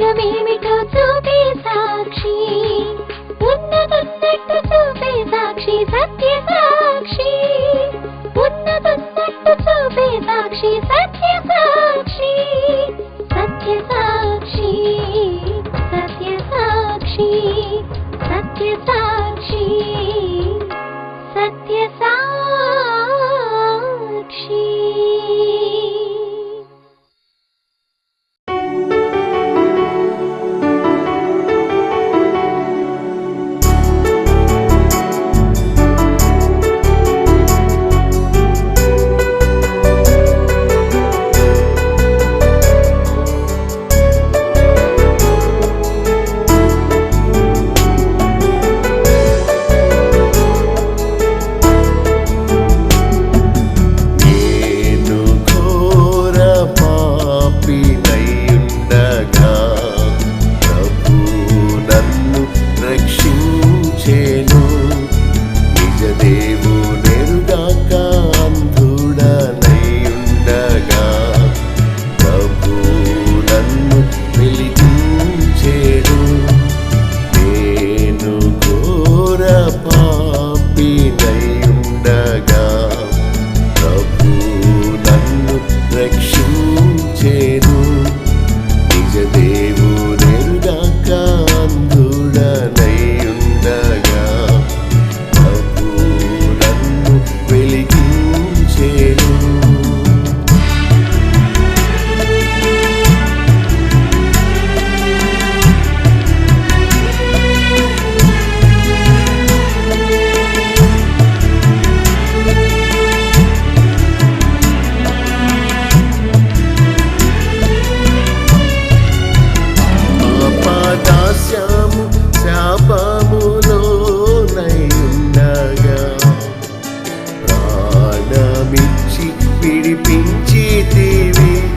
మార్గమేమిటో చూపే సాక్షి, ఉన్నతున్నట్టు చూపే సాక్షి, సత్య సాక్షి, ఉన్నతున్నట్టు చూపే సాక్షి, సత్య సాక్షి, సత్య సాక్షి, సత్య సాక్షి, సత్య సాక్షి, సత్య సాక్షి.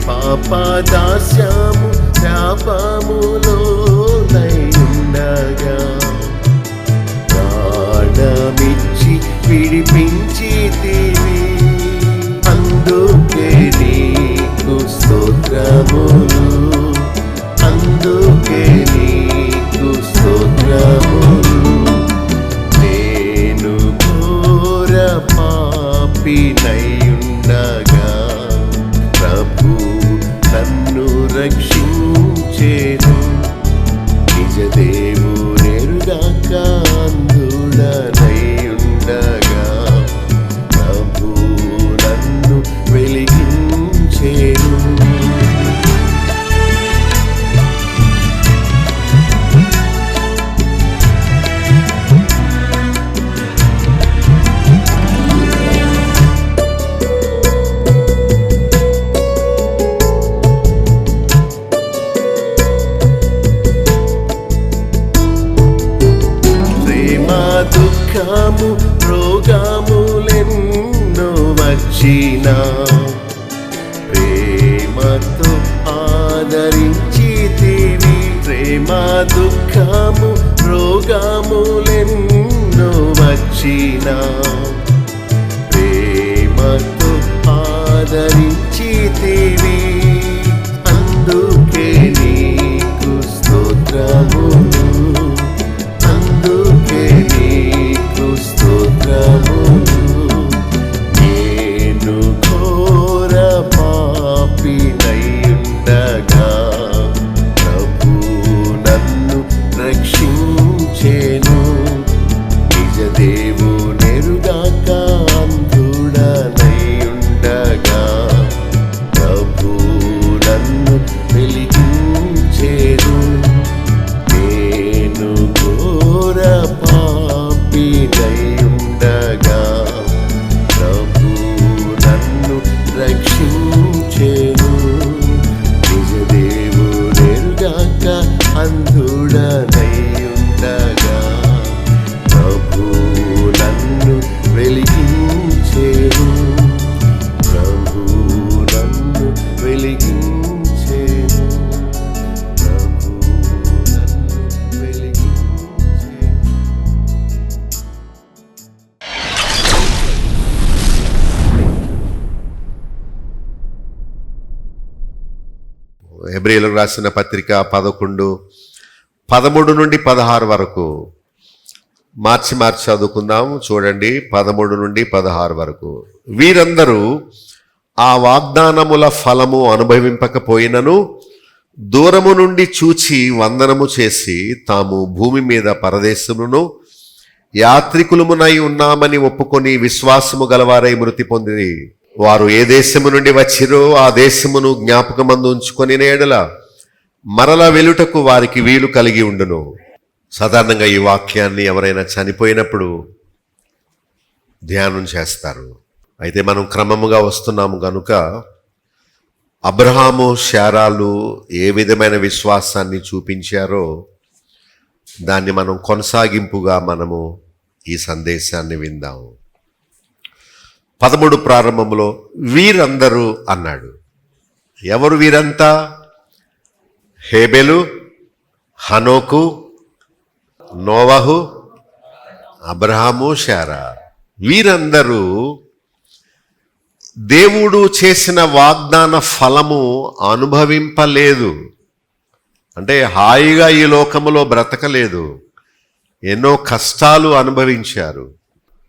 పాపదాస్యము శాపములోనయుండగా ప్రాణమిచ్చి విడిపించితివి, అందుకే నీకు స్తోత్రములు, అందుకే నీకు స్తోత్రములు. నేను ఘోర పాపినయుండగా ప్రభు నన్ను రక్షించేను, నిజ దేవుడెరుగాక అంధుడనయుండగా ప్రభు నన్ను వెలిగించేను. దుఃఖము రోగములెన్నో వచ్చినా ప్రేమతో ఆదరించితివి, ప్రేమ దుఃఖము రోగములెన్నో వచ్చినా ప్రేమతో ఆదరించితివి, అందుకే నీకు స్తోత్రములు, అందుకే నీకు స్తోత్రములు. నేను ఘోర పాపినయుండగా ప్రభు నన్ను రక్షించేను, నిజ దేవుడెరుగాక అంధుడనయుండగా హెబ్రీయులకు రాసిన పత్రిక 11:13 నుండి 16 వరకు మార్చి చదువుకుందాం. చూడండి, 13 నుండి 16 వరకు. వీరందరూ ఆ వాగ్దానముల ఫలము అనుభవింపకపోయినను దూరము నుండి చూచి వందనము చేసి తాము భూమి మీద పరదేశమును యాత్రికులమునై ఉన్నామని ఒప్పుకొని విశ్వాసము గలవారై మృతి పొంది వారు ఏ దేశము నుండి వచ్చిరో ఆ దేశమును జ్ఞాపకమందు ఉంచుకొని ఎడల మరల వెలుటకు వారికి వీలు కలిగి ఉండును. సాధారణంగా ఈ వాక్యాన్ని ఎవరైనా చనిపోయినప్పుడు ధ్యానం చేస్తారు. అయితే మనం క్రమముగా వస్తున్నాము గనుక అబ్రహాము శారాలు ఏ విధమైన విశ్వాసాన్ని చూపించారో దాన్ని మనం కొనసాగింపుగా మనము ఈ సందేశాన్ని విందాము. 13 ప్రారంభంలో వీరందరూ అన్నాడు. ఎవరు వీరంతా? హేబెలు, హనోకు, నోవహు, అబ్రహాము, శారా. వీరందరూ దేవుడు చేసిన వాగ్దాన ఫలము అనుభవింపలేదు. అంటే హాయిగా ఈ లోకములో బ్రతకలేదు, ఎన్నో కష్టాలు అనుభవించారు.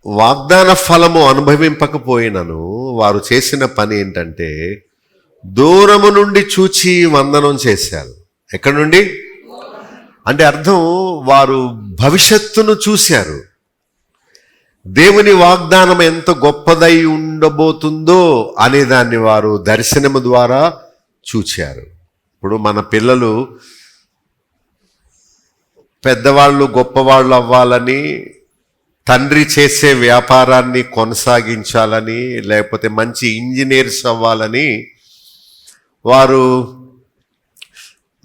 వాగ్దాన ఫలము అనుభవింపకపోయినను వారు చేసిన పని ఏంటంటే దూరము నుండి చూచి వందనం చేశారు. ఎక్కడి నుండి అంటే అర్థం, వారు భవిష్యత్తును చూశారు. దేవుని వాగ్దానం ఎంత గొప్పదై ఉండబోతుందో అనే దాన్ని వారు దర్శనము ద్వారా చూచారు. ఇప్పుడు మన పిల్లలు పెద్దవాళ్ళు గొప్పవాళ్ళు అవ్వాలని, తండ్రి చేసే వ్యాపారాన్ని కొనసాగించాలని, లేకపోతే మంచి ఇంజనీర్స్ అవ్వాలని వారు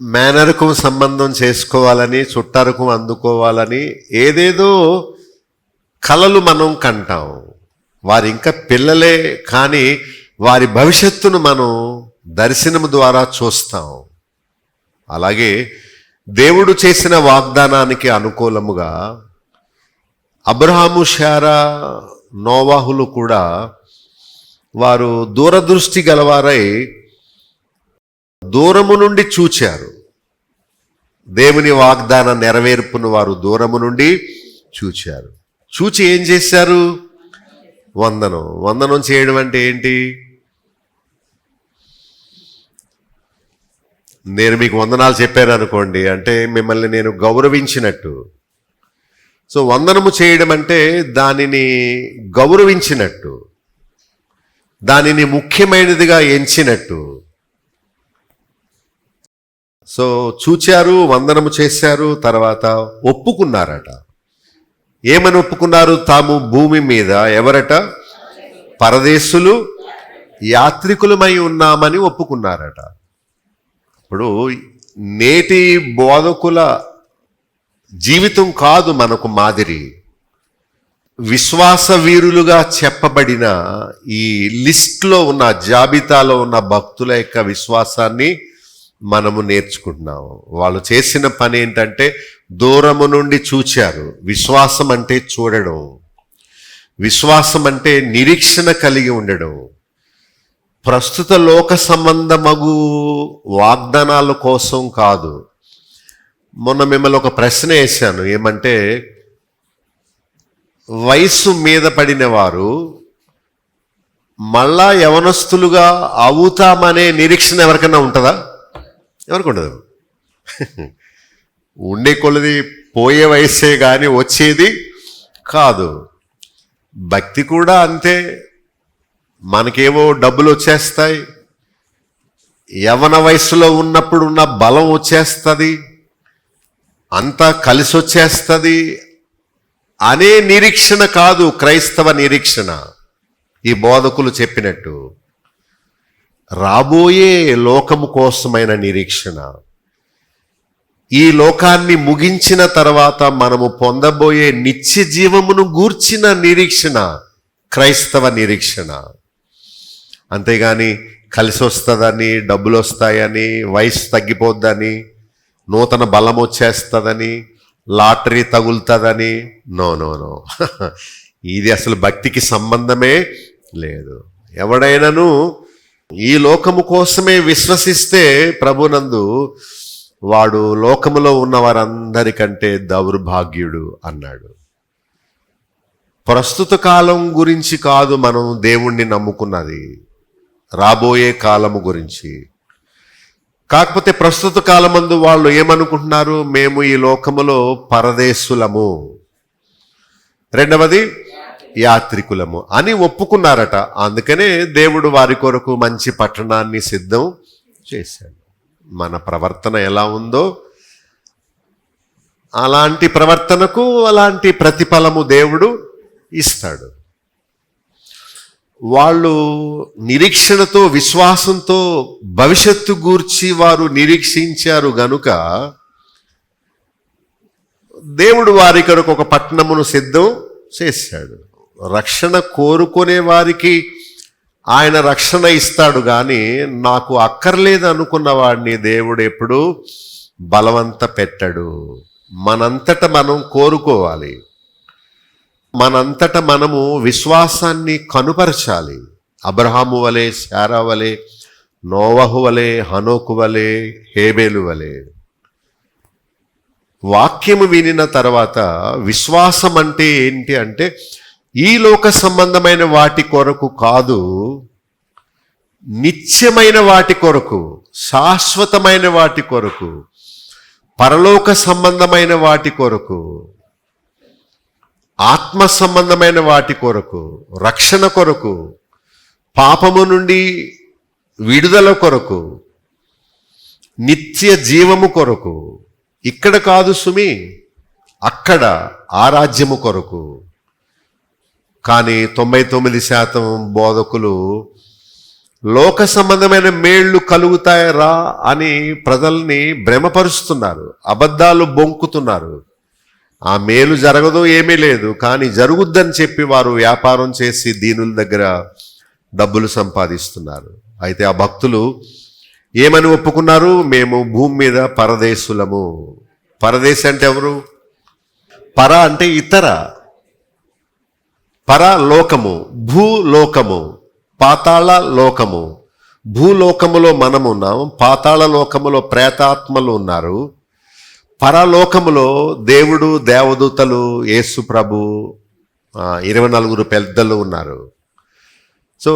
మేనరకం సంబంధం చేసుకోవాలని, చుట్టరకం అందుకోవాలని ఏదేదో కలలు మనం కంటాం. వారి ఇంకా పిల్లలే, కానీ వారి భవిష్యత్తును మనం దర్శనము ద్వారా చూస్తాం. అలాగే దేవుడు చేసిన వాగ్దానానికి అనుకూలముగా అబ్రహాము, శారా, నోవాహులు కూడా వారు దూరదృష్టి గలవారై దూరము నుండి చూచారు. దేవుని వాగ్దాన నెరవేర్పును వారు దూరము నుండి చూచారు. చూచి ఏం చేశారు? వందనం చేయడం అంటే ఏంటి? నేను మీకు వందనాలు చెప్పాను అనుకోండి, అంటే మిమ్మల్ని నేను గౌరవించినట్టు. సో వందనము చేయడం అంటే దానిని గౌరవించినట్టు, దానిని ముఖ్యమైనదిగా ఎంచినట్టు. సో చూచారు, వందనము చేశారు, తర్వాత ఒప్పుకున్నారట. ఏమని ఒప్పుకున్నారు? తాము భూమి మీద ఎవరట? పరదేశులు, యాత్రికులమై ఉన్నామని ఒప్పుకున్నారట. ఇప్పుడు నేటి బోధకుల జీవితం కాదు మనకు మాదిరి. విశ్వాస వీరులుగా చెప్పబడిన ఈ లిస్ట్లో ఉన్న, జాబితాలో ఉన్న భక్తుల యొక్క విశ్వాసాన్ని మనము నేర్చుకుంటున్నాము. వాళ్ళు చేసిన పని ఏంటంటే దూరము నుండి చూచారు. విశ్వాసం అంటే చూడడం, విశ్వాసం అంటే నిరీక్షణ కలిగి ఉండడం. ప్రస్తుత లోక సంబంధమగు వాగ్దానాల కోసం కాదు. మొన్న మిమ్మల్ని ఒక ప్రశ్న వేశాను, ఏమంటే వయసు మీద పడిన వారు మళ్ళా యవనస్తులుగా అవుతామనే నిరీక్షణ ఎవరికైనా ఉంటుందా? ఎవరికి ఉండదు. ఉండే కొలది పోయే వయస్సే కానీ వచ్చేది కాదు. భక్తి కూడా అంతే. మనకేవో డబ్బులు వచ్చేస్తాయి, యవన వయసులో ఉన్నప్పుడు ఉన్న బలం వచ్చేస్తుంది, అంతా కలిసి వచ్చేస్తుంది అనే నిరీక్షణ కాదు క్రైస్తవ నిరీక్షణ. ఈ బోధకులు చెప్పినట్టు రాబోయే లోకము కోసమైన నిరీక్షణ. ఈ లోకాన్ని ముగించిన తర్వాత మనము పొందబోయే నిత్య జీవమును గూర్చిన నిరీక్షణ క్రైస్తవ నిరీక్షణ. అంతేగాని కలిసి వస్తుందని, డబ్బులు వస్తాయని, వయసు తగ్గిపోద్దని, నూతన బలం వచ్చేస్తుందని, లాటరీ తగులుతుందని, నో. ఇది అసలు భక్తికి సంబంధమే లేదు. ఎవడైనాను ఈ లోకము కోసమే విశ్వసిస్తే ప్రభునందు వాడు లోకములో ఉన్న వారందరికంటే దౌర్భాగ్యుడు అన్నాడు. ప్రస్తుత కాలం గురించి కాదు మనం దేవుణ్ణి నమ్ముకున్నది, రాబోయే కాలము గురించి. కాకపోతే ప్రస్తుత కాలమందు వాళ్ళు ఏమనుకుంటున్నారు? మేము ఈ లోకములో పరదేశులము, రెండవది యాత్రికులము అని ఒప్పుకున్నారట. అందుకనే దేవుడు వారి కొరకు మంచి పట్టణాన్ని సిద్ధం చేశాడు. మన ప్రవర్తన ఎలా ఉందో అలాంటి ప్రవర్తనకు అలాంటి ప్రతిఫలము దేవుడు ఇస్తాడు. వాళ్ళు నిరీక్షణతో, విశ్వాసంతో భవిష్యత్తు గూర్చి వారు నిరీక్షించారు గనుక దేవుడు వారి కొరకు ఒక పట్టణమును సిద్ధం చేశాడు. రక్షణ కోరుకునే వారికి ఆయన రక్షణ ఇస్తాడు, కానీ నాకు అక్కర్లేదు అనుకున్న వాడిని దేవుడు ఎప్పుడూ బలవంత పెట్టడు. మనంతట మనం కోరుకోవాలి, మనంతట మనము విశ్వాసాన్ని కనుపరచాలి. అబ్రహాము వలె, శారా వలె, నోవహు వలె, హనోకు వలె, హేబేలు వలె. వాక్యము వినిన తర్వాత విశ్వాసం అంటే ఏంటి అంటే, ఈ లోక సంబంధమైన వాటి కొరకు కాదు, నిత్యమైన వాటి కొరకు, శాశ్వతమైన వాటి కొరకు, పరలోక సంబంధమైన వాటి కొరకు, ఆత్మ సంబంధమైన వాటి కొరకు, రక్షణ కొరకు, పాపము నుండి విడుదల కొరకు, నిత్య జీవము కొరకు. ఇక్కడ కాదు సుమి, అక్కడ ఆ రాజ్యము కొరకు. కానీ 99% బోధకులు లోక సంబంధమైన మేళ్లు కలుగుతాయరా అని ప్రజల్ని భ్రమపరుస్తున్నారు, అబద్ధాలు బొంకుతున్నారు. ఆ మేలు జరగదు, ఏమీ లేదు, కానీ జరుగుద్దని చెప్పి వారు వ్యాపారం చేసి దీనుల దగ్గర డబ్బులు సంపాదిస్తున్నారు. అయితే ఆ భక్తులు ఏమని ఒప్పుకున్నారు? మేము భూమి మీద పరదేశులము. పరదేశి అంటే ఎవరు? పర అంటే ఇతర, పరలోకము, భూలోకము, పాతాళ లోకము. భూలోకములో మనమున్నాం, పాతాళ లోకములో ప్రేతాత్మలు ఉన్నారు, పరలోకములో దేవుడు, దేవదూతలు, యేసు ప్రభు, 24 పెద్దలు ఉన్నారు. సో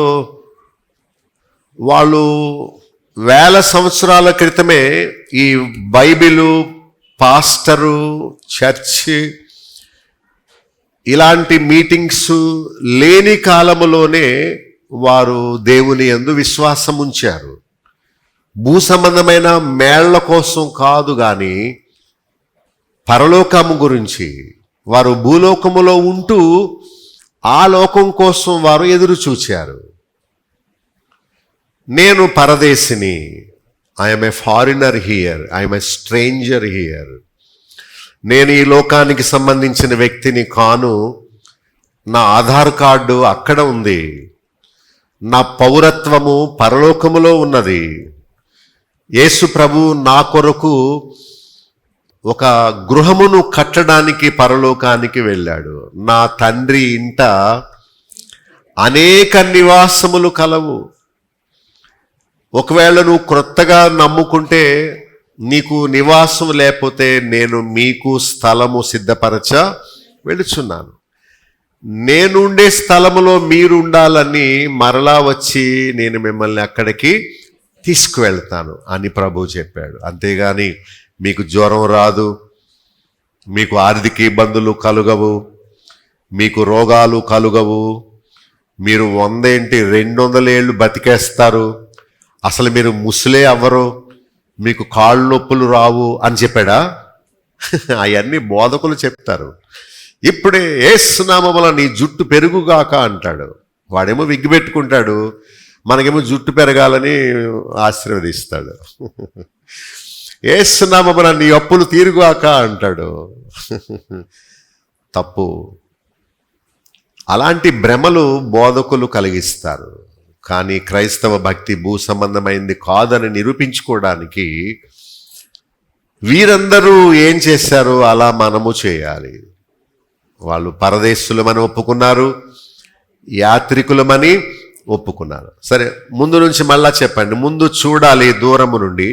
వాళ్ళు వేల సంవత్సరాల క్రితమే ఈ బైబిలు, పాస్టరు, చర్చి ఇలాంటి మీటింగ్స్ లేని కాలములోనే వారు దేవుని యందు విశ్వాసం ఉంచారు. భూ సంబంధమైన మేళ్ల కోసం కాదు, కానీ పరలోకము గురించి. వారు భూలోకములో ఉంటూ ఆ లోకం కోసం వారు ఎదురు చూచారు. నేను పరదేశిని, I'm a foreigner here, I'm a stranger here. నేను ఈ లోకానికి సంబంధించిన వ్యక్తిని కాను, నా ఆధార్ కార్డు అక్కడ ఉంది, నా పౌరత్వము పరలోకములో ఉన్నది. యేసు ప్రభు నా కొరకు ఒక గృహమును కట్టడానికి పరలోకానికి వెళ్ళాడు. నా తండ్రి ఇంట అనేక నివాసములు కలవు. ఒకవేళ నువ్వు క్రొత్తగా నమ్ముకుంటే, నీకు నివాసం లేకపోతే నేను మీకు స్థలము సిద్ధపరచ వెళుచున్నాను. నేనుండే స్థలములో మీరు ఉండాలని మరలా వచ్చి నేను మిమ్మల్ని అక్కడికి తీసుకువెళ్తాను అని ప్రభు చెప్పాడు. అంతేగాని మీకు జ్వరం రాదు, మీకు ఆర్థిక ఇబ్బందులు కలుగవు, మీకు రోగాలు కలుగవు, మీరు 100 ఏంటి 200 ఏళ్ళు బతికేస్తారు, అసలు మీరు ముసలే అవ్వరు, మీకు కాళ్ళు నొప్పులు రావు అని చెప్పాడా? అవన్నీ బోధకులు చెప్తారు. ఇప్పుడే యేసు నామమున నీ జుట్టు పెరుగుగాక అంటాడు. వాడేమో విగ్గు పెట్టుకుంటాడు, మనకేమో జుట్టు పెరగాలని ఆశీర్వదిస్తాడు. యేసు నామమున నీ అప్పులు తీరుగాక అంటాడు. తప్పు. అలాంటి భ్రమలు బోధకులు కలిగిస్తారు. కానీ క్రైస్తవ భక్తి భూ సంబంధమైంది కాదని నిరూపించుకోవడానికి వీరందరూ ఏం చేశారు? అలా మనము చేయాలి. వాళ్ళు పరదేశులమని ఒప్పుకున్నారు, యాత్రికులమని ఒప్పుకున్నారు. సరే, ముందు నుంచి మళ్ళా చెప్పండి. ముందు చూడాలి దూరము నుండి.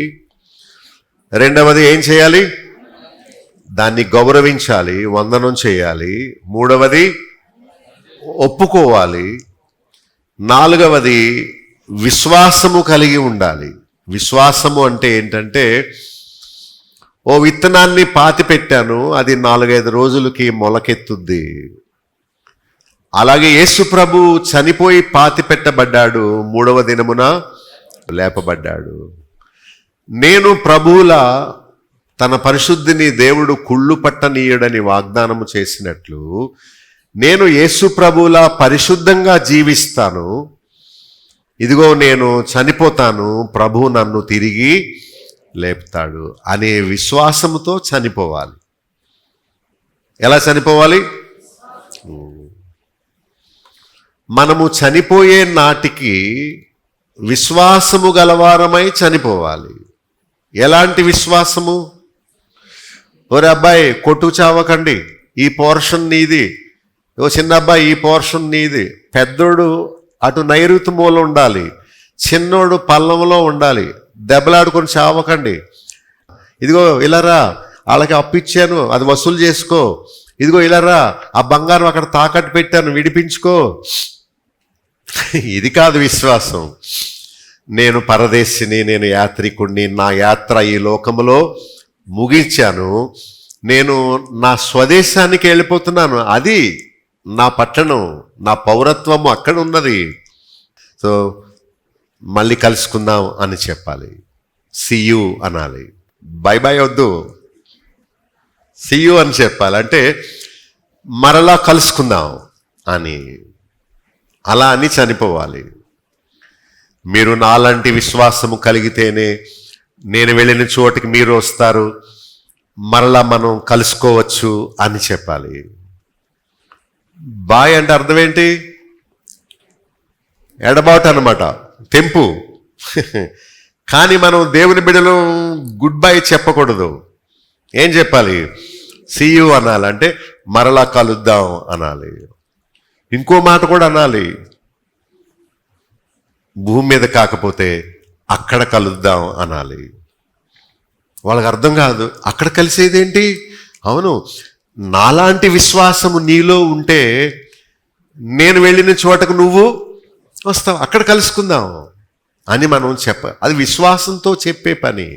రెండవది ఏం చేయాలి? దాన్ని గౌరవించాలి, వందనం చేయాలి. మూడవది ఒప్పుకోవాలి. నాలుగవది విశ్వాసము కలిగి ఉండాలి. విశ్వాసము అంటే ఏంటంటే, ఓ విత్తనాన్ని పాతి పెట్టాను, అది 4-5 రోజులకి మొలకెత్తుద్ది. అలాగే యేసు ప్రభు చనిపోయి పాతి పెట్టబడ్డాడు, 3వ దినమున లేపబడ్డాడు. నేను ప్రభువుల తన పరిశుద్ధిని దేవుడు కుళ్ళు పట్టనీయడని వాగ్దానము చేసినట్లు, నేను యేసు ప్రభువుల పరిశుద్ధంగా జీవిస్తాను. ఇదిగో నేను చనిపోతాను, ప్రభువు నన్ను తిరిగి లేపుతాడు అనే విశ్వాసముతో చనిపోవాలి. ఎలా చనిపోవాలి? మనము చనిపోయే నాటికి విశ్వాసము గలవారమై చనిపోవాలి. ఎలాంటి విశ్వాసము? ఒరే అబ్బాయి, కొట్టు చావకండి, ఈ పోర్షన్ నీది. ఓ చిన్న అబ్బాయి, ఈ పోర్షన్ నీది. పెద్దోడు అటు నైరుతి మూల ఉండాలి, చిన్నోడు పల్లంలో ఉండాలి. దెబ్బలాడుకొని చావకండి. ఇదిగో ఇలారా, వాళ్ళకి అప్పిచ్చాను, అది వసూలు చేసుకో. ఇదిగో ఇలారా, ఆ బంగారం అక్కడ తాకట్టు పెట్టాను, విడిపించుకో. ఇది కాదు విశ్వాసం. నేను పరదేశిని, నేను యాత్రికుడిని, నా యాత్ర ఈ లోకములో ముగించాను, నేను నా స్వదేశానికి వెళ్ళిపోతున్నాను, అది నా పట్టణం, నా పౌరత్వము అక్కడ ఉన్నది. సో మళ్ళీ కలుసుకుందాం అని చెప్పాలి. సియు అనాలి, బై బై వద్దు, సియు అని చెప్పాలి. అంటే మరలా కలుసుకుందాం అని, అలా అని చనిపోవాలి. మీరు నాలాంటి విశ్వాసము కలిగితేనే నేను వెళ్ళిన చోటికి మీరు వస్తారు, మరలా మనం కలుసుకోవచ్చు అని చెప్పాలి. బాయ్ అంటే అర్థం ఏంటి? ఎడబాటు అన్నమాట, తెంపు. కానీ మనం దేవుని బిడ్డలు గుడ్ బై చెప్పకూడదు. ఏం చెప్పాలి? సీయు అనాలి, అంటే మరలా కలుద్దాం అనాలి. ఇంకో మాట కూడా అనాలి, భూమి మీద కాకపోతే అక్కడ కలుద్దాం అనాలి. వాళ్ళకి అర్థం కాదు, అక్కడ కలిసేదేంటి? అవును, నాలాంటి విశ్వాసము నీలో ఉంటే నేను వెళ్ళిన చోటకు నువ్వు వస్తావు, అక్కడ కలుసుకుందాం అని మనం అది విశ్వాసంతో చెప్పే పని.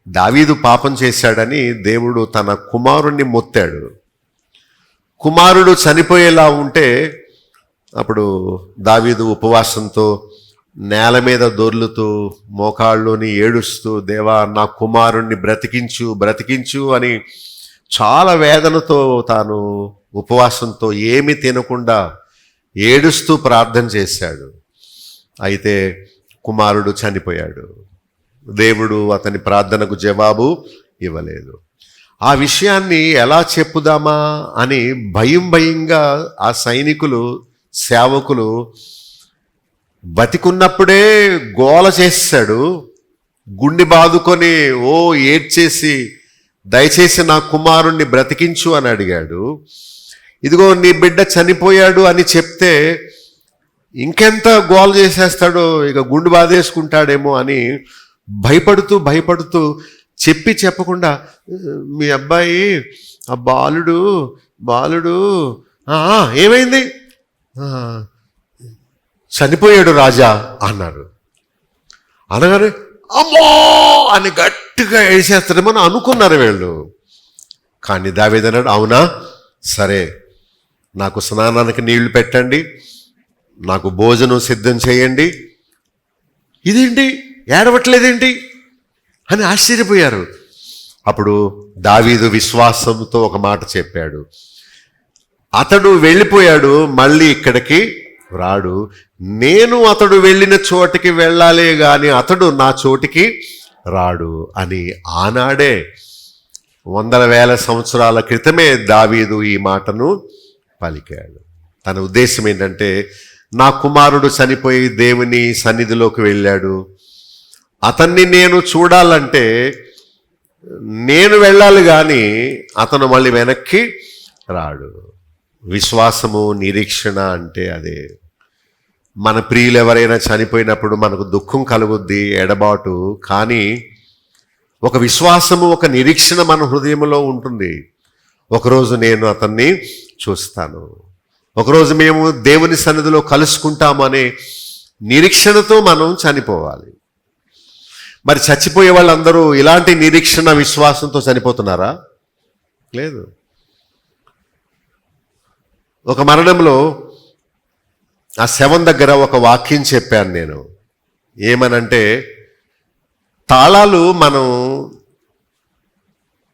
దావీదు పాపం చేశాడని దేవుడు తన కుమారుణ్ణి మొత్తాడు. కుమారుడు చనిపోయేలా ఉంటే అప్పుడు దావీదు ఉపవాసంతో నేల మీద దొర్లుతూ మోకాళ్ళలోని ఏడుస్తూ, దేవా నా కుమారుణ్ణి బ్రతికించు బ్రతికించు అని చాలా వేదనతో తాను ఉపవాసంతో ఏమీ తినకుండా ఏడుస్తూ ప్రార్థన చేశాడు. అయితే కుమారుడు చనిపోయాడు. దేవుడు అతని ప్రార్థనకు జవాబు ఇవ్వలేదు. ఆ విషయాన్ని ఎలా చెప్పుదామా అని భయంగా ఆ సైనికులు, సేవకులు బతికున్నప్పుడే గోల చేశాడు. గుండె బాదుకొని ఏడ్చేసి, దయచేసి నా కుమారుణ్ణి బ్రతికించు అని అడిగాడు. ఇదిగో నీ బిడ్డ చనిపోయాడు అని చెప్తే ఇంకెంత గోల చేసేస్తాడో, ఇక గుండె బాధేసుకుంటాడేమో అని భయపడుతూ చెప్పకుండా, మీ అబ్బాయి ఆ బాలుడు ఏమైంది? చనిపోయాడు రాజా అన్నారు. అనగానే అమ్మో అని గట్టిగా ఏడ్చేస్తాడేమో అనుకున్నారు వీళ్ళు. కానీ దావీదు అన్నాడు, అవునా, సరే, నాకు స్నానానికి నీళ్లు పెట్టండి, నాకు భోజనం సిద్ధం చేయండి. ఇదేంటి, ఏడవట్లేదేంటి అని ఆశ్చర్యపోయారు. అప్పుడు దావీదు విశ్వాసంతో ఒక మాట చెప్పాడు, అతడు వెళ్ళిపోయాడు, మళ్ళీ ఇక్కడికి రాడు, నేను అతడు వెళ్ళిన చోటికి వెళ్ళాలే గాని అతడు నా చోటికి రాడు అని ఆనాడే 100,000 సంవత్సరాల క్రితమే దావీదు ఈ మాటను పలికాడు. తన ఉద్దేశం ఏంటంటే, నా కుమారుడు చనిపోయి దేవుని సన్నిధిలోకి వెళ్ళాడు, అతన్ని నేను చూడాలంటే నేను వెళ్ళాలి కానీ అతను మళ్ళీ వెనక్కి రాడు. విశ్వాసము, నిరీక్షణ అంటే అదే. మన ప్రియులు ఎవరైనా చనిపోయినప్పుడు మనకు దుఃఖం కలుగుద్ది, ఎడబాటు. కానీ ఒక విశ్వాసము, ఒక నిరీక్షణ మన హృదయంలో ఉంటుంది. ఒకరోజు నేను అతన్ని చూస్తాను, ఒకరోజు మేము దేవుని సన్నిధిలో కలుసుకుంటాము అనే నిరీక్షణతో మనం చనిపోవాలి. మరి చచ్చిపోయే వాళ్ళందరూ ఇలాంటి నిరీక్షణ, విశ్వాసంతో చనిపోతున్నారా? లేదు. ఒక మరణంలో ఆ శవం దగ్గర ఒక వాక్యం చెప్పాను నేను. ఏమనంటే, తాళాలు మనం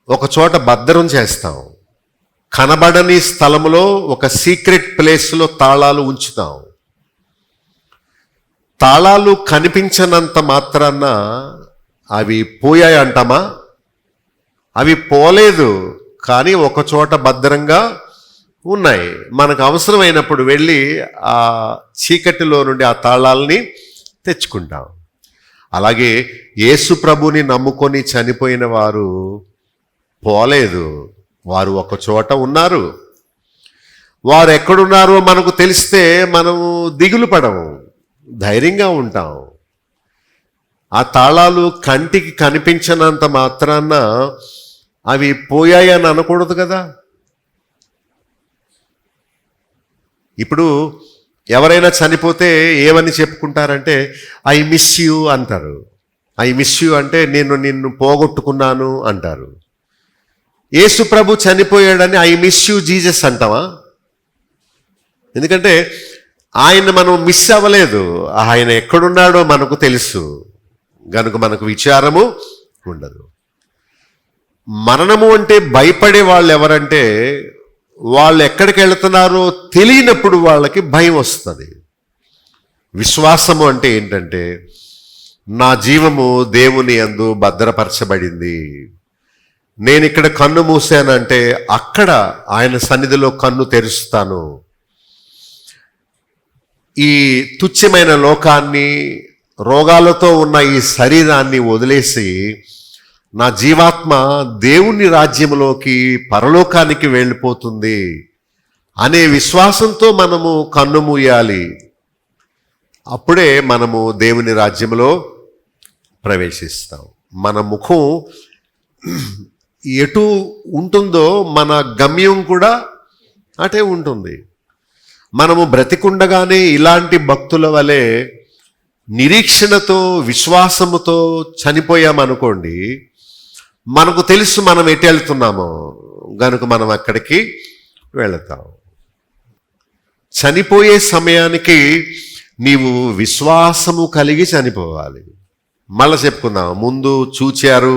ఒక చోట భద్రం చేస్తాం, కనబడని స్థలంలో ఒక సీక్రెట్ ప్లేస్లో తాళాలు ఉంచుతాం. తాళాలు కనిపించనంత మాత్రాన అవి పోయాయి అంటామా? అవి పోలేదు, కానీ ఒక చోట భద్రంగా ఉన్నాయి. మనకు అవసరమైనప్పుడు వెళ్ళి ఆ చీకటిలో నుండి ఆ తాళాలని తెచ్చుకుంటాం. అలాగే యేసు ప్రభుని నమ్ముకొని చనిపోయిన వారు పోలేదు, వారు ఒక చోట ఉన్నారు. వారు ఎక్కడున్నారో మనకు తెలిస్తే మనము దిగులు పడము, ధైర్యంగా ఉంటాం. ఆ తాళాలు కంటికి కనిపించనంత మాత్రాన అవి పోయాయని అనకూడదు కదా. ఇప్పుడు ఎవరైనా చనిపోతే ఏమని చెప్పుకుంటారంటే, ఐ మిస్ యూ అంటారు. ఐ మిస్ యూ అంటే నేను నిన్ను పోగొట్టుకున్నాను అంటారు. యేసు ప్రభు చనిపోయాడని ఐ మిస్ యూ జీసస్ అంటావా? ఎందుకంటే ఆయన మనం మిస్ అవ్వలేదు, ఆయన ఎక్కడున్నాడో మనకు తెలుసు గనుక మనకు విచారము ఉండదు. మరణము అంటే భయపడే వాళ్ళు ఎవరంటే, వాళ్ళు ఎక్కడికి వెళుతున్నారో తెలియనప్పుడు వాళ్ళకి భయం వస్తుంది. విశ్వాసము అంటే ఏంటంటే, నా జీవము దేవుని యందు భద్రపరచబడింది, నేను ఇక్కడ కన్ను మూసానంటే అక్కడ ఆయన సన్నిధిలో కన్ను తెరుస్తాను. ఈ తుచ్చమైన లోకాన్ని, రోగాలతో ఉన్న ఈ శరీరాన్ని వదిలేసి నా జీవాత్మ దేవుని రాజ్యంలోకి, పరలోకానికి వెళ్ళిపోతుంది అనే విశ్వాసంతో మనము కన్ను మూయాలి. అప్పుడే మనము దేవుని రాజ్యంలో ప్రవేశిస్తాం. మన ముఖం ఎటు ఉంటుందో మన గమ్యం కూడా అటే ఉంటుంది. మనము బ్రతికుండగానే ఇలాంటి భక్తుల వలె నిరీక్షణతో, విశ్వాసముతో చనిపోయామనుకోండి, మనకు తెలుసు మనం ఎటు వెళ్తున్నామో గనుక మనం అక్కడికి వెళతాం. చనిపోయే సమయానికి నీవు విశ్వాసము కలిగి చనిపోవాలి. మళ్ళా చెప్పుకుందాం. ముందు చూచారు,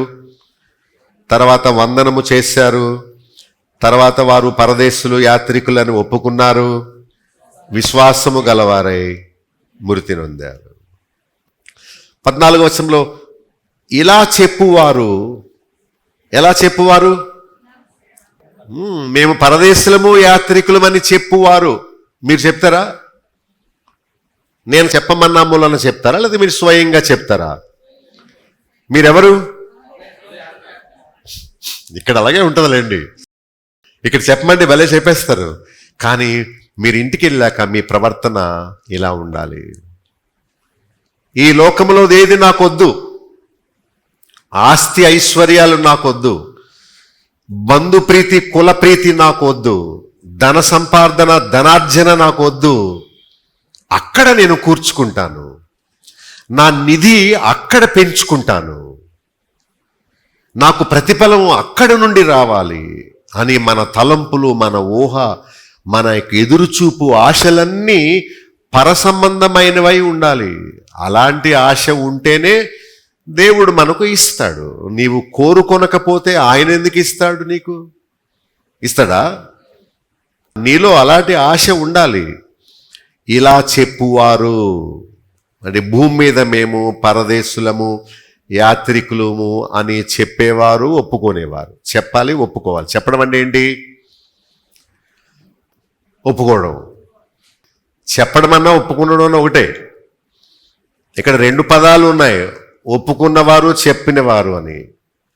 తర్వాత వందనము చేశారు, తర్వాత వారు పరదేశులు, యాత్రికులను ఒప్పుకున్నారు, విశ్వాసము గలవారై మృతి నొందారు. 14వ వచనంలో ఇలా చెప్పువారు, ఎలా చెప్పువారు? మేము పరదేశులము, యాత్రికులమని చెప్పువారు. మీరు చెప్తారా? నేను చెప్పమన్నా మూలన చెప్తారా, లేదా మీరు స్వయంగా చెప్తారా? మీరెవరు? ఇక్కడ అలాగే ఉంటుందిలేండి. ఇక్కడ చెప్పమంటే భలే చెప్పేస్తారు, కానీ మీరు ఇంటికి వెళ్ళాక మీ ప్రవర్తన ఇలా ఉండాలి. ఈ లోకంలో ఏది నాకొద్దు, ఆస్తి ఐశ్వర్యాలు నాకొద్దు, బంధుప్రీతి, కులప్రీతి నాకొద్దు, ధన సంపాదన, ధనార్జన నాకొద్దు. అక్కడ నేను కూర్చుకుంటాను, నా నిధి అక్కడ పెంచుకుంటాను, నాకు ప్రతిఫలం అక్కడ నుండి రావాలి అని మన తలంపులు, మన ఊహ, మన ఎదురుచూపు, ఆశలన్నీ పరసంబంధమైనవై ఉండాలి. అలాంటి ఆశ ఉంటేనే దేవుడు మనకు ఇస్తాడు. నీవు కోరుకొనకపోతే ఆయన ఎందుకు ఇస్తాడు? నీకు ఇస్తాడా? నీలో అలాంటి ఆశ ఉండాలి. ఇలా చెప్పువారు అంటే భూమి మీద మేము పరదేశులము, యాత్రికులము అని చెప్పేవారు, ఒప్పుకునేవారు. చెప్పాలి, ఒప్పుకోవాలి. చెప్పడం అంటే ఏంటి? ఒప్పుకోవడం. చెప్పడం అన్నా ఒప్పుకునడం అన్న ఒకటే. ఇక్కడ రెండు పదాలు ఉన్నాయి, ఒప్పుకున్నవారు, చెప్పినవారు అని.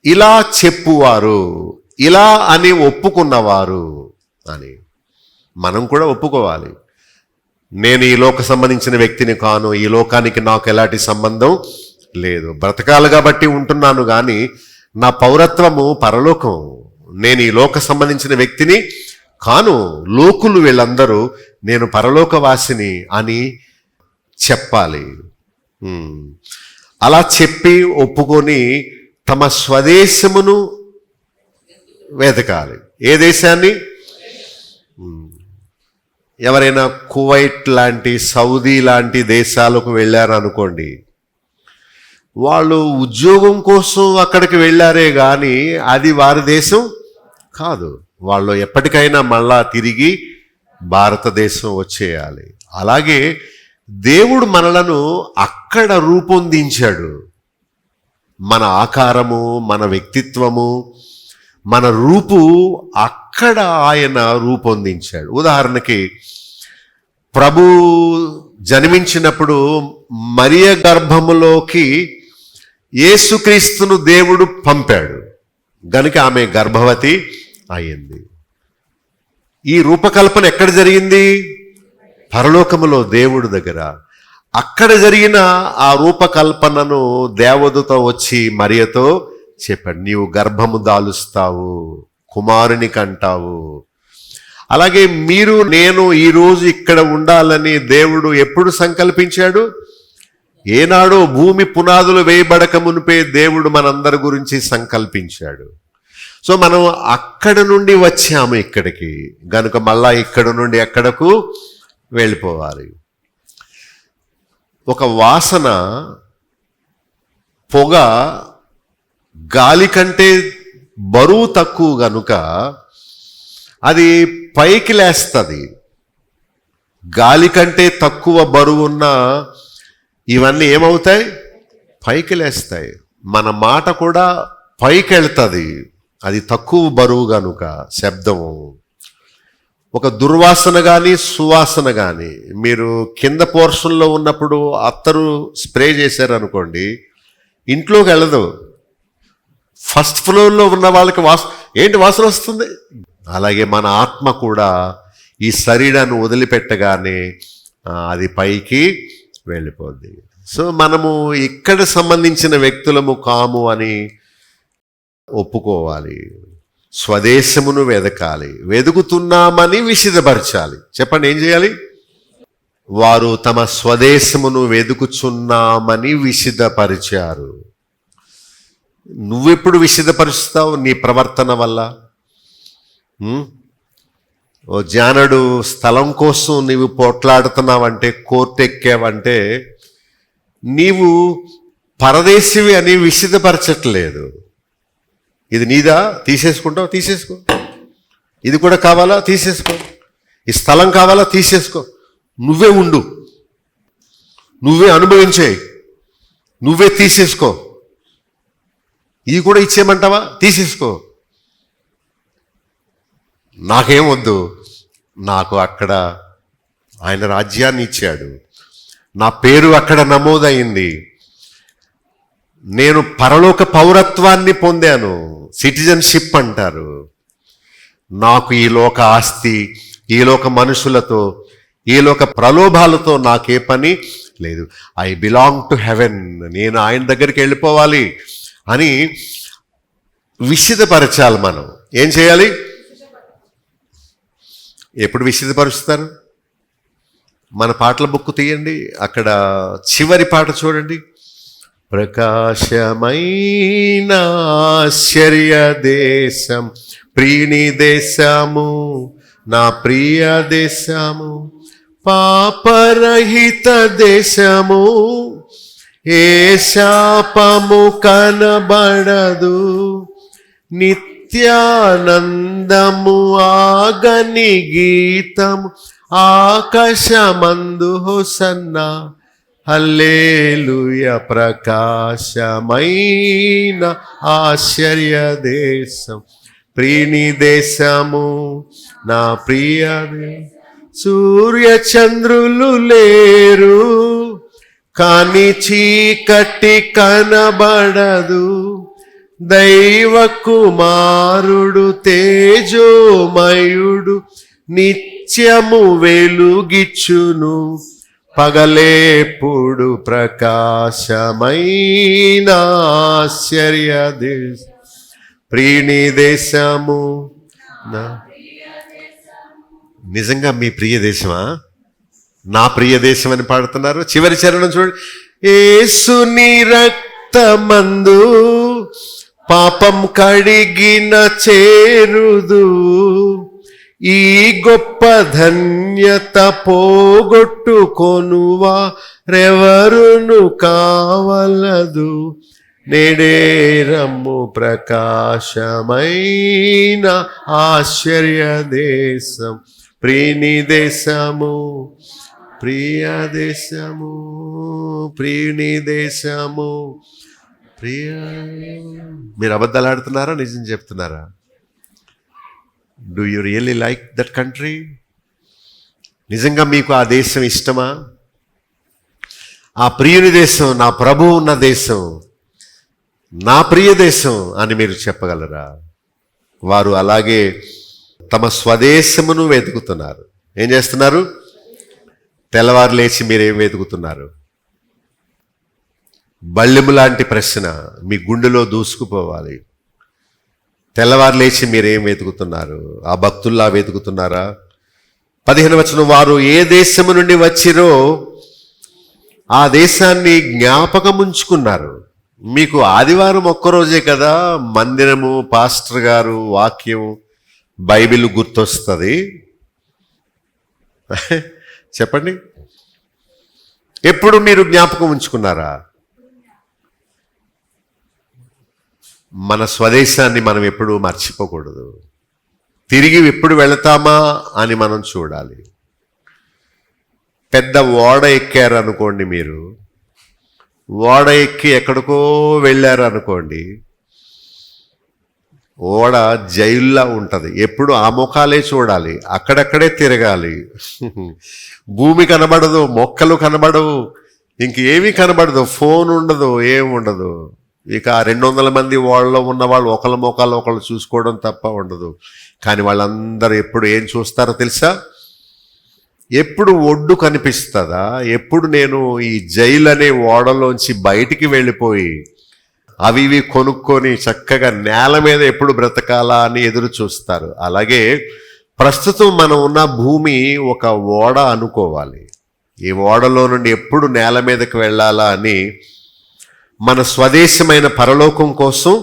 ఇలా చెప్పువారు, ఇలా అని ఒప్పుకున్నవారు అని మనం కూడా ఒప్పుకోవాలి. నేను ఈ లోక సంబంధించిన వ్యక్తిని కాను, ఈ లోకానికి నాకు ఎలాంటి సంబంధం లేదు. బ్రతకాలి కాబట్టి ఉంటున్నాను కానీ నా పౌరత్వము పరలోకం. నేను ఈ లోక సంబంధించిన వ్యక్తిని కాను. లోకులు వీళ్ళందరూ నేను పరలోకవాసిని అని చెప్పాలి. అలా చెప్పి ఒప్పుకొని తమ స్వదేశమును వెతకాలి. ఏ దేశాన్ని? ఎవరైనా కువైట్ లాంటి, సౌదీ లాంటి దేశాలకు వెళ్ళారనుకోండి, వాళ్ళు ఉద్యోగం కోసం అక్కడికి వెళ్ళారే కానీ అది వారి దేశం కాదు. వాళ్ళు ఎప్పటికైనా మళ్ళా తిరిగి భారతదేశం వచ్చేయాలి. అలాగే దేవుడు మనలను అక్కడ రూపొందించాడు. మన ఆకారము, మన వ్యక్తిత్వము, మన రూపు అక్కడ ఆయన రూపొందించాడు. ఉదాహరణకి ప్రభు జన్మించినప్పుడు మరియ గర్భములోకి యేసుక్రీస్తును దేవుడు పంపాడు గనుక ఆమె గర్భవతి అయింది. ఈ రూపకల్పన ఎక్కడ జరిగింది? పరలోకములో దేవుడు దగ్గర. అక్కడ జరిగిన ఆ రూపకల్పనను దేవదూత వచ్చి మరియతో చెప్పాడు, నీవు గర్భము దాలుస్తావు, కుమారుని కంటావు. అలాగే మీరు నేను ఈరోజు ఇక్కడ ఉండాలని దేవుడు ఎప్పుడు సంకల్పించాడు? ఏనాడో భూమి పునాదులు వేయబడక మునిపే దేవుడు మనందరి గురించి సంకల్పించాడు. సో మనం అక్కడ నుండి వచ్చాము ఇక్కడికి గనుక మళ్ళా ఇక్కడ నుండి ఎక్కడకు వెళ్ళిపోవాలి. ఒక వాసన, పొగ గాలి కంటే బరువు తక్కువ గనుక అది పైకి లేస్తుంది. గాలి కంటే తక్కువ బరువున్న ఇవన్నీ ఏమవుతాయి? పైకి లేస్తాయి. మన మాట కూడా పైకి వెళ్తుంది, అది తక్కువ బరువు గనుక. శబ్దము, ఒక దుర్వాసన కానీ సువాసన కానీ, మీరు కింద పోర్షన్లో ఉన్నప్పుడు అత్తరు స్ప్రే చేశారనుకోండి, ఇంట్లోకి వెళ్ళదు. ఫస్ట్ ఫ్లోర్లో ఉన్న వాళ్ళకి ఏంటి వాసన వస్తుంది? అలాగే మన ఆత్మ కూడా ఈ శరీరాన్ని వదిలిపెట్టగానే అది పైకి వెళ్ళిపోద్ది. సో మనము ఇక్కడ సంబంధించిన వ్యక్తులము కాము అని ఒప్పుకోవాలి. స్వదేశమును వెదకాలి. వెదుకుతున్నామని విశదపరచాలి. చెప్పండి, ఏం చేయాలి? వారు తమ స్వదేశమును వెదుకుచున్నామని విశదపరిచారు. నువ్వెప్పుడు విశదపరుస్తావు? నీ ప్రవర్తన వల్ల. ఓ జానడు స్థలం కోసం నీవు పోట్లాడుతున్నావంటే, కోర్టు ఎక్కావంటే నీవు పరదేశివి అని విశదపరచట్లేదు. ఇది నీదా? తీసేసుకుంటావు, తీసేసుకో. ఇది కూడా కావాలా? తీసేసుకో. ఈ స్థలం కావాలా? తీసేసుకో. నువ్వే ఉండు, నువ్వే అనుభవించేయి, నువ్వే తీసేసుకో. ఇది కూడా ఇచ్చేయమంటావా? తీసేసుకో. నాకేం వద్దు, నాకు అక్కడ ఆయన రాజ్యాన్ని ఇచ్చాడు, నా పేరు అక్కడ నమోదైంది, నేను పరలోక పౌరత్వాన్ని పొందాను, సిటిజన్షిప్ అంటారు. నాకు ఈ లోక ఆస్తి, ఈ లోక మనుషులతో, ఈ లోక ప్రలోభాలతో నాకే పని లేదు. ఐ బిలాంగ్ టు హెవెన్, నేను ఆయన దగ్గరికి వెళ్ళిపోవాలి అని విశదపరచాలి. మనం ఏం చేయాలి? ఎప్పుడు విశదపరుస్తారు? మన పాటల బుక్ తీయండి, అక్కడ చివరి పాట చూడండి. ప్రకాశమైన ఆశ్చర్య దేశం, ప్రియని దేశము, నా ప్రియ దేశము, పాపరహిత దేశము, ఏ శాపము కనబడదు, నిత్యానందము ఆగని గీతము, ఆకాశమందు హోసన్నా హల్లెలూయా. ప్రకాశమైన ఆశ్చర్య దేశం, ప్రియని దేశము, నా ప్రియ. సూర్య చంద్రులు లేరు కాని చీకటి కనబడదు, దైవ కుమారుడు తేజోమయుడు నిత్యము వెలుగిచ్చును, పగలేప్పుడు ప్రకాశమైన ఆశ్చర్య ప్రియుని దేశము నా. నిజంగా మీ ప్రియ దేశమా? నా ప్రియ దేశం అని పాడుతున్నారు. చివరి చరణం చూడండి. యేసుని రక్తమందు పాపం కడిగిన చేరుదు, ఈ గొప్ప ధన్యత పోగొట్టుకొనువా రెవరును కావలదు, నేడే రమ్ము ప్రకాశమైన ఆశ్చర్య దేశం, ప్రియుని దేశము, ప్రియ దేశము, ప్రియుని దేశము, ప్రియ. మీరు అబద్ధాలు ఆడుతున్నారా, నిజం చెప్తున్నారా? Do you really like that country? నిజంగా మీకు ఆ దేశం ఇష్టమా? ఆ ప్రియుని దేశం, నా ప్రభువు ఉన్న దేశం, నా ప్రియ దేశం అని మీరు చెప్పగలరా? వారు అలాగే తమ స్వదేశమును వెతుకుతున్నారు. ఏం చేస్తున్నారు? తెల్లవారు లేచి మీరేం వెతుకుతున్నారు? బళ్ళెము లాంటి ప్రశ్న మీ గుండెలో దూసుకుపోవాలి. తెల్లవారు లేచి మీరేం వెతుకుతున్నారు? ఆ భక్తుల్లా వెతుకుతున్నారా? 15వ వచనం, వారు ఏ దేశము నుండి వచ్చిరో ఆ దేశాన్ని జ్ఞాపకముంచుకున్నారు. మీకు ఆదివారం ఒక్కరోజే కదా మందిరము, పాస్టర్ గారు, వాక్యం, బైబిల్ గుర్తొస్తుంది. చెప్పండి, ఎప్పుడు మీరు జ్ఞాపకం ఉంచుకున్నారా? మన స్వదేశాన్ని మనం ఎప్పుడు మర్చిపోకూడదు. తిరిగి ఎప్పుడు వెళతామా అని మనం చూడాలి. పెద్ద ఓడ ఎక్కారు అనుకోండి, మీరు ఓడ ఎక్కి ఎక్కడికో వెళ్ళారు అనుకోండి, ఓడ జైల్లో ఉంటుంది. ఎప్పుడు ఆ ముఖాలే చూడాలి, అక్కడక్కడే తిరగాలి. భూమి కనబడదు, మొక్కలు కనబడవు, ఇంకేమీ కనబడదు, ఫోన్ ఉండదు, ఏం ఉండదు. ఇక 200 మంది ఓడలో ఉన్న వాళ్ళు ఒకళ్ళ ముఖాలు ఒకళ్ళు చూసుకోవడం తప్ప ఉండదు. కానీ వాళ్ళందరూ ఎప్పుడు ఏం చూస్తారో తెలుసా? ఎప్పుడు ఒడ్డు కనిపిస్తుందా, ఎప్పుడు నేను ఈ జైలు అనే ఓడలోంచి బయటికి వెళ్ళిపోయి అవి ఇవి కొనుక్కొని చక్కగా నేల మీద ఎప్పుడు బ్రతకాలా అని ఎదురు చూస్తారు. అలాగే ప్రస్తుతం మనం ఉన్న భూమి ఒక ఓడ అనుకోవాలి. ఈ ఓడలో నుండి ఎప్పుడు నేల మీదకి వెళ్ళాలా అని మన స్వదేశమైన పరలోకం కోసం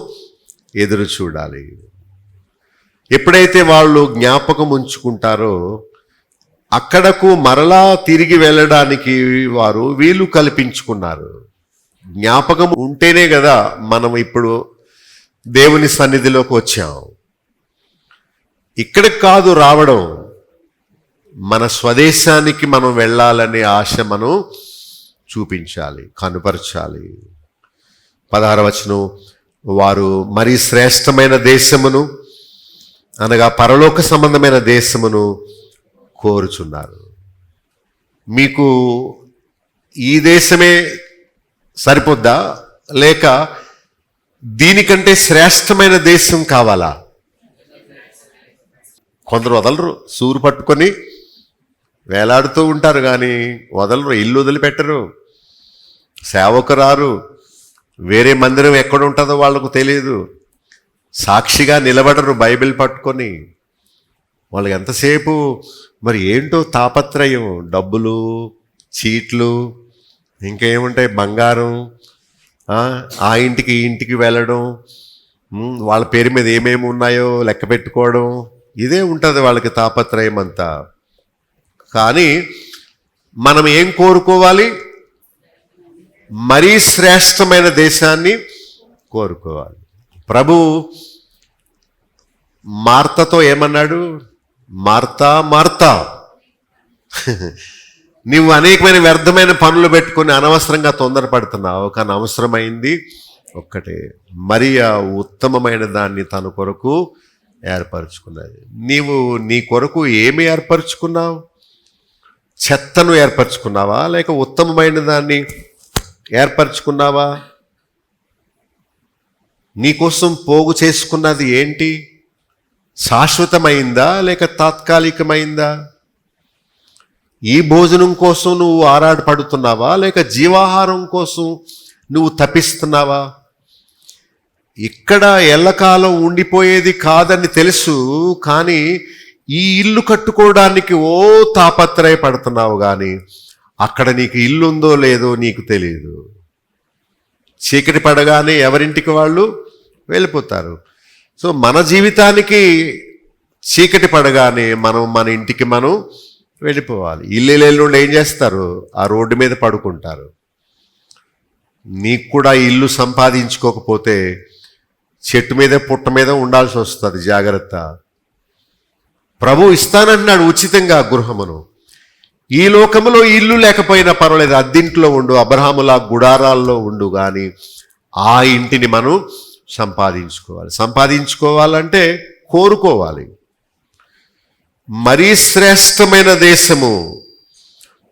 ఎదురు చూడాలి. ఎప్పుడైతే వాళ్ళు జ్ఞాపకం ఉంచుకుంటారో అక్కడకు మరలా తిరిగి వెళ్ళడానికి వారు వీలు కల్పించుకున్నారు. జ్ఞాపకం ఉంటేనే కదా మనం ఇప్పుడు దేవుని సన్నిధిలోకి వచ్చాం. ఇక్కడికి కాదు రావడం, మన స్వదేశానికి మనం వెళ్ళాలనే ఆశ మనం చూపించాలి, కనుపరచాలి. 16వ వచనం, వారు మరి శ్రేష్టమైన దేశమును అనగా పరలోక సంబంధమైన దేశమును కోరుచున్నారు. మీకు ఈ దేశమే సరిపోద్దా, లేక దీనికంటే శ్రేష్టమైన దేశం కావాలా? కొందరు వదలరు, సూరు పట్టుకొని వేలాడుతూ ఉంటారు, కానీ వదలరు, ఇల్లు వదిలిపెట్టరు, సేవకు రారు, వేరే మందిరం ఎక్కడ ఉంటుందో వాళ్ళకు తెలియదు, సాక్షిగా నిలబడరు బైబిల్ పట్టుకొని. వాళ్ళకి ఎంతసేపు మరి ఏంటో తాపత్రయం, డబ్బులు, చీట్లు, ఇంకేముంటాయి, బంగారం, ఆ ఇంటికి ఈ ఇంటికి వెళ్ళడం, వాళ్ళ పేరు మీద ఏమేమి ఉన్నాయో లెక్క పెట్టుకోవడం, ఇదే ఉంటుంది వాళ్ళకి తాపత్రయం అంతా. కానీ మనం ఏం కోరుకోవాలి? మరీ శ్రేష్టమైన దేశాన్ని కోరుకోవాలి. ప్రభు మార్తతో ఏమన్నాడు? మార్తా మార్తా, నువ్వు అనేకమైన వ్యర్థమైన పనులు పెట్టుకుని అనవసరంగా తొందరపడుతున్నావు, కానీ అవసరమైంది ఒక్కటే, మరియా ఉత్తమమైన దాన్ని తన కొరకు ఏర్పరచుకున్నది. నీవు నీ కొరకు ఏమి ఏర్పరచుకున్నావు? చెత్తను ఏర్పరచుకున్నావా, లేక ఉత్తమమైన దాన్ని ఏర్పరచుకున్నావా? నీకోసం పోగు చేసుకున్నది ఏంటి? శాశ్వతమైందా లేక తాత్కాలికమైందా? ఈ భోజనం కోసం నువ్వు ఆరాటపడుతున్నావా లేక జీవాహారం కోసం నువ్వు తపిస్తున్నావా? ఇక్కడ ఎల్లకాలం ఉండిపోయేది కాదని తెలుసు, కానీ ఈ ఇల్లు కట్టుకోవడానికి తాపత్రయపడుతున్నావు, కానీ అక్కడ నీకు ఇల్లు ఉందో లేదో నీకు తెలియదు. చీకటి పడగానే ఎవరింటికి వాళ్ళు వెళ్ళిపోతారు. సో మన జీవితానికి చీకటి పడగానే మన ఇంటికి మనం వెళ్ళిపోవాలి. ఇల్లు ఏం చేస్తారు? ఆ రోడ్డు మీద పడుకుంటారు. నీకు కూడా ఇల్లు సంపాదించుకోకపోతే చెట్టు మీద పుట్ట మీద ఉండాల్సి వస్తుంది. జాగ్రత్త. ప్రభు ఇస్తానంటున్నాడు ఉచితంగా గృహమును. ఈ లోకములో ఇల్లు లేకపోయినా పర్వాలేదు, అద్దింట్లో ఉండు, అబ్రహాములా గుడారాల్లో ఉండు, కానీ ఆ ఇంటిని మనం సంపాదించుకోవాలంటే కోరుకోవాలి. మరీ శ్రేష్టమైన దేశము,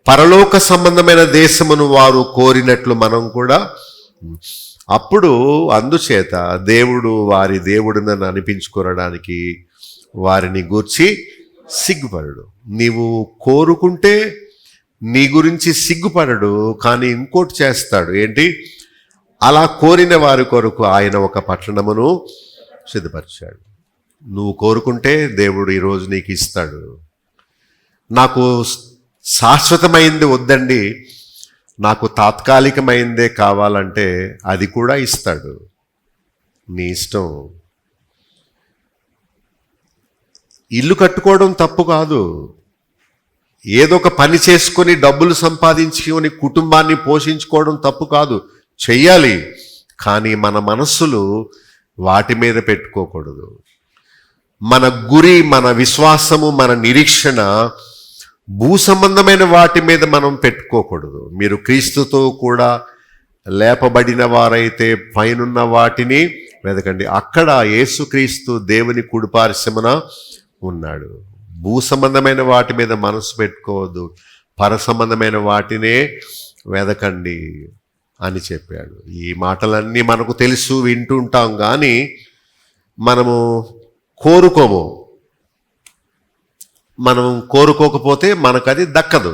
పరలోక సంబంధమైన దేశమును వారు కోరినట్లు మనం కూడా, అప్పుడు అందుచేత దేవుడు వారి దేవుడినని అనిపించుకోవడానికి వారిని గూర్చి సిగ్గుపడడు. నీవు కోరుకుంటే నీ గురించి సిగ్గుపడడు, కానీ ఇంకోటి చేస్తాడు. ఏంటి? అలా కోరిన వారి కొరకు ఆయన ఒక పట్టణమును సిద్ధపరిచాడు. నువ్వు కోరుకుంటే దేవుడు ఈరోజు నీకు ఇస్తాడు. నాకు శాశ్వతమైంది వద్దండి, నాకు తాత్కాలికమైందే కావాలంటే అది కూడా ఇస్తాడు. నీ ఇష్టం. ఇల్లు కట్టుకోవడం తప్పు కాదు. ఏదో ఒక పని చేసుకొని డబ్బులు సంపాదించుకొని కుటుంబాన్ని పోషించుకోవడం తప్పు కాదు, చెయ్యాలి. కానీ మన మనస్సులు వాటి మీద పెట్టుకోకూడదు. మన గురి, మన విశ్వాసము, మన నిరీక్షణ భూ సంబంధమైన వాటి మీద మనం పెట్టుకోకూడదు. మీరు క్రీస్తుతో కూడా లేపబడిన వారైతే పైనున్న వాటిని వెదకండి, అక్కడ యేసుక్రీస్తు దేవుని కుడిపార్శ్వమున ఉన్నాడు. భూ సంబంధమైన వాటి మీద మనసు పెట్టుకోవద్దు, పర సంబంధమైన వాటినే వెదకండి అని చెప్పాడు. ఈ మాటలన్నీ మనకు తెలుసు, వింటుంటాం, కానీ మనము కోరుకోము. మనం కోరుకోకపోతే మనకు అది దక్కదు.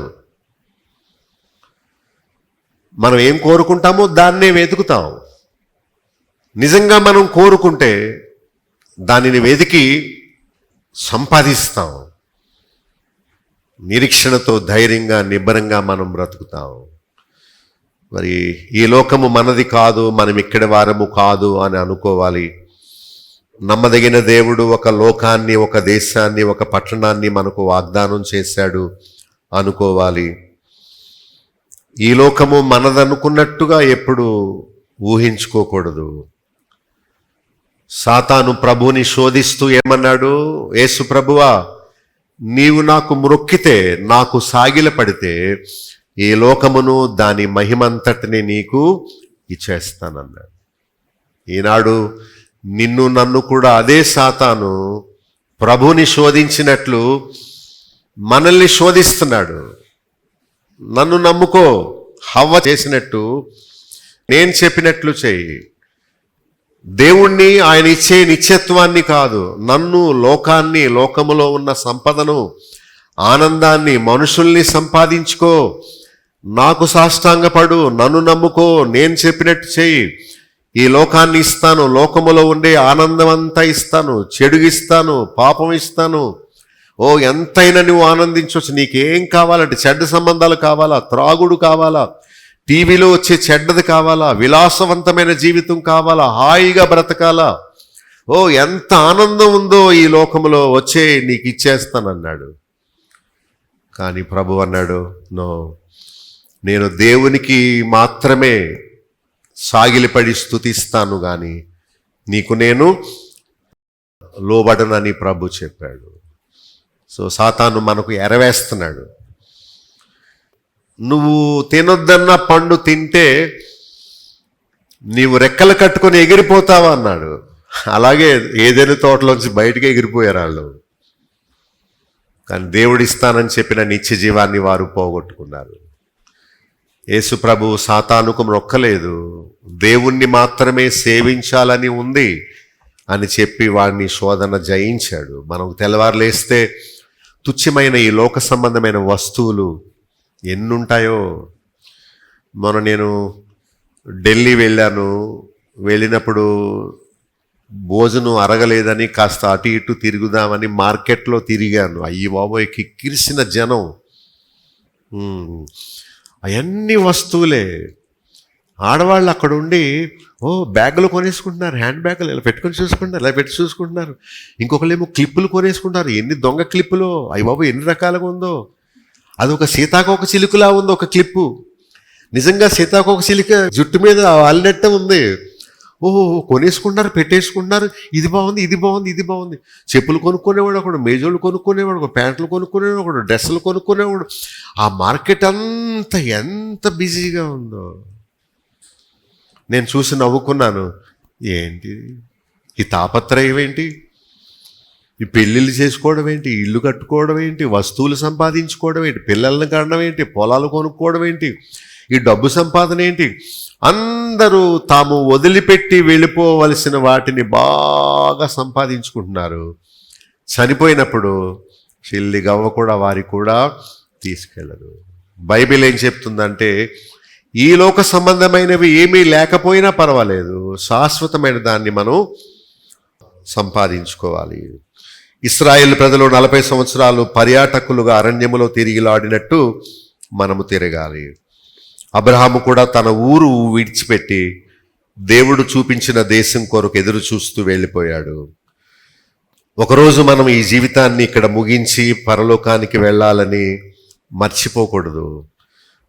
మనం ఏం కోరుకుంటామో దాన్నే వెతుకుతాం. నిజంగా మనం కోరుకుంటే దానిని వెతికి సంపాదిస్తాం. నిరీక్షణతో ధైర్యంగా నిబ్బరంగా మనం బ్రతుకుతాం. మరి ఈ లోకము మనది కాదు, మనం ఇక్కడి వారము కాదు అని అనుకోవాలి. నమ్మదగిన దేవుడు ఒక లోకాన్ని, ఒక దేశాన్ని, ఒక పట్టణాన్ని మనకు వాగ్దానం చేశాడు అనుకోవాలి. ఈ లోకము మనదనుకున్నట్టుగా ఎప్పుడు ఊహించుకోకూడదు. సాతాను ప్రభువుని శోధిస్తూ ఏమన్నాడు? యేసు ప్రభువా, నీవు నాకు మ్రొక్కితే, నాకు సాగిలపడితే ఈ లోకమును దాని మహిమంతటిని నీకు ఇచ్చేస్తానన్నాడు. ఈనాడు నిన్ను నన్ను కూడా అదే సాతాను ప్రభువుని శోధించినట్లు మనల్ని శోధిస్తున్నాడు. నన్ను నమ్ముకో, హవ్వ చేసినట్టు నేను చెప్పినట్లు చెయ్యి. దేవుణ్ణి, ఆయన ఇచ్చే నిత్యత్వాన్ని కాదు, నన్ను, లోకాన్ని, లోకములో ఉన్న సంపదను, ఆనందాన్ని, మనుషుల్ని సంపాదించుకో. నాకు సాష్టాంగపడు, నన్ను నమ్ముకో, నేను చెప్పినట్టు చెయ్యి. ఈ లోకాన్ని ఇస్తాను, లోకములో ఉండే ఆనందం అంతా ఇస్తాను, చెడుగిస్తాను, పాపం ఇస్తాను. ఎంతైనా నువ్వు ఆనందించవచ్చు. నీకేం కావాలంటే, చెడ్డ సంబంధాలు కావాలా, త్రాగుడు కావాలా, టీవీలో వచ్చే చెడ్డది కావాలా, విలాసవంతమైన జీవితం కావాలా, హాయిగా బ్రతకాలా, ఎంత ఆనందం ఉందో ఈ లోకంలో, వచ్చే నీకు ఇచ్చేస్తానన్నాడు. కానీ ప్రభు అన్నాడు, నో, నేను దేవునికి మాత్రమే సాగిలిపడి స్తుతిస్తాను, కానీ నీకు నేను లోబడనని ప్రభు చెప్పాడు. సో సాతాను మనకు ఎరవేస్తున్నాడు. నువ్వు తినొద్దన్న పండు తింటే నీవు రెక్కలు కట్టుకొని ఎగిరిపోతావా అన్నాడు. అలాగే ఏదైనా తోటలోంచి బయటికి ఎగిరిపోయారు వాళ్ళు. కానీ దేవుడు ఇస్తానని చెప్పిన నిత్య జీవాన్ని వారు పోగొట్టుకున్నారు. యేసు ప్రభు సాతానుకు మొక్కలేదు, దేవుణ్ణి మాత్రమే సేవించాలని ఉంది. అని చెప్పి వాడిని శోధన జయించాడు. మనం తెల్లవారులేస్తే తుచ్చమైన ఈ లోక సంబంధమైన వస్తువులు ఎన్నుంటాయో. మొన్న నేను ఢిల్లీ వెళ్ళినప్పుడు భోజనం అరగలేదని కాస్త అటు ఇటు తిరుగుదామని మార్కెట్లో తిరిగాను. అయ్యి బాబోయ్, కిక్కిరిసిన జనం. అవన్నీ వస్తువులే. ఆడవాళ్ళు అక్కడ ఉండి బ్యాగులు కొనేసుకుంటున్నారు, హ్యాండ్ బ్యాగులు ఇలా పెట్టుకొని చూసుకుంటున్నారు, ఇలా పెట్టి చూసుకుంటున్నారు. ఇంకొకళ్ళేమో క్లిప్పులు కొనేసుకుంటారు. ఎన్ని దొంగ క్లిప్పులో, అయ్యి బాబు ఎన్ని రకాలుగా ఉందో. అది ఒక సీతాకోక చిలుకలా ఉంది ఒక క్లిప్పు. నిజంగా సీతాకోక చిలుక జుట్టు మీద అల్లినట్టే ఉంది. కొనేసుకుంటున్నారు, పెట్టేసుకుంటున్నారు. ఇది బాగుంది, ఇది బాగుంది, ఇది బాగుంది. చెప్పులు కొనుక్కునేవాడు ఒకడు, మేజోళ్ళు కొనుక్కునేవాడు ఒక, ప్యాంట్లు కొనుక్కునేవాడు ఒకడు, డ్రెస్సులు కొనుక్కునేవాడు. ఆ మార్కెట్ అంతా ఎంత బిజీగా ఉందో. నేను చూసి నవ్వుకున్నాను. ఏంటి ఈ తాపత్రయం ఏంటి? ఈ పెళ్ళిళ్ళు చేసుకోవడం ఏంటి? ఇల్లు కట్టుకోవడం ఏంటి? వస్తువులు సంపాదించుకోవడం ఏంటి? పిల్లల్ని కనడం ఏంటి? పొలాలు కొనుక్కోవడం ఏంటి? ఈ డబ్బు సంపాదన ఏంటి? అందరూ తాము వదిలిపెట్టి వెళ్ళిపోవలసిన వాటిని బాగా సంపాదించుకుంటున్నారు. చనిపోయినప్పుడు చిల్లి గవ్వ కూడా వారికి కూడా తీసుకెళ్ళరు. బైబిల్ ఏం చెప్తుందంటే, ఈ లోక సంబంధమైనవి ఏమీ లేకపోయినా పర్వాలేదు, శాశ్వతమైన దాన్ని మనం సంపాదించుకోవాలి. ఇశ్రాయేలు ప్రజలు 40 సంవత్సరాలు పర్యాటకులుగా అరణ్యములో తిరిగిలాడినట్టు మనము తిరగాలి. అబ్రహాము కూడా తన ఊరు విడిచిపెట్టి దేవుడు చూపించిన దేశం కొరకు ఎదురు చూస్తూ వెళ్ళిపోయాడు. ఒకరోజు మనం ఈ జీవితాన్ని ఇక్కడ ముగించి పరలోకానికి వెళ్ళాలని మర్చిపోకూడదు.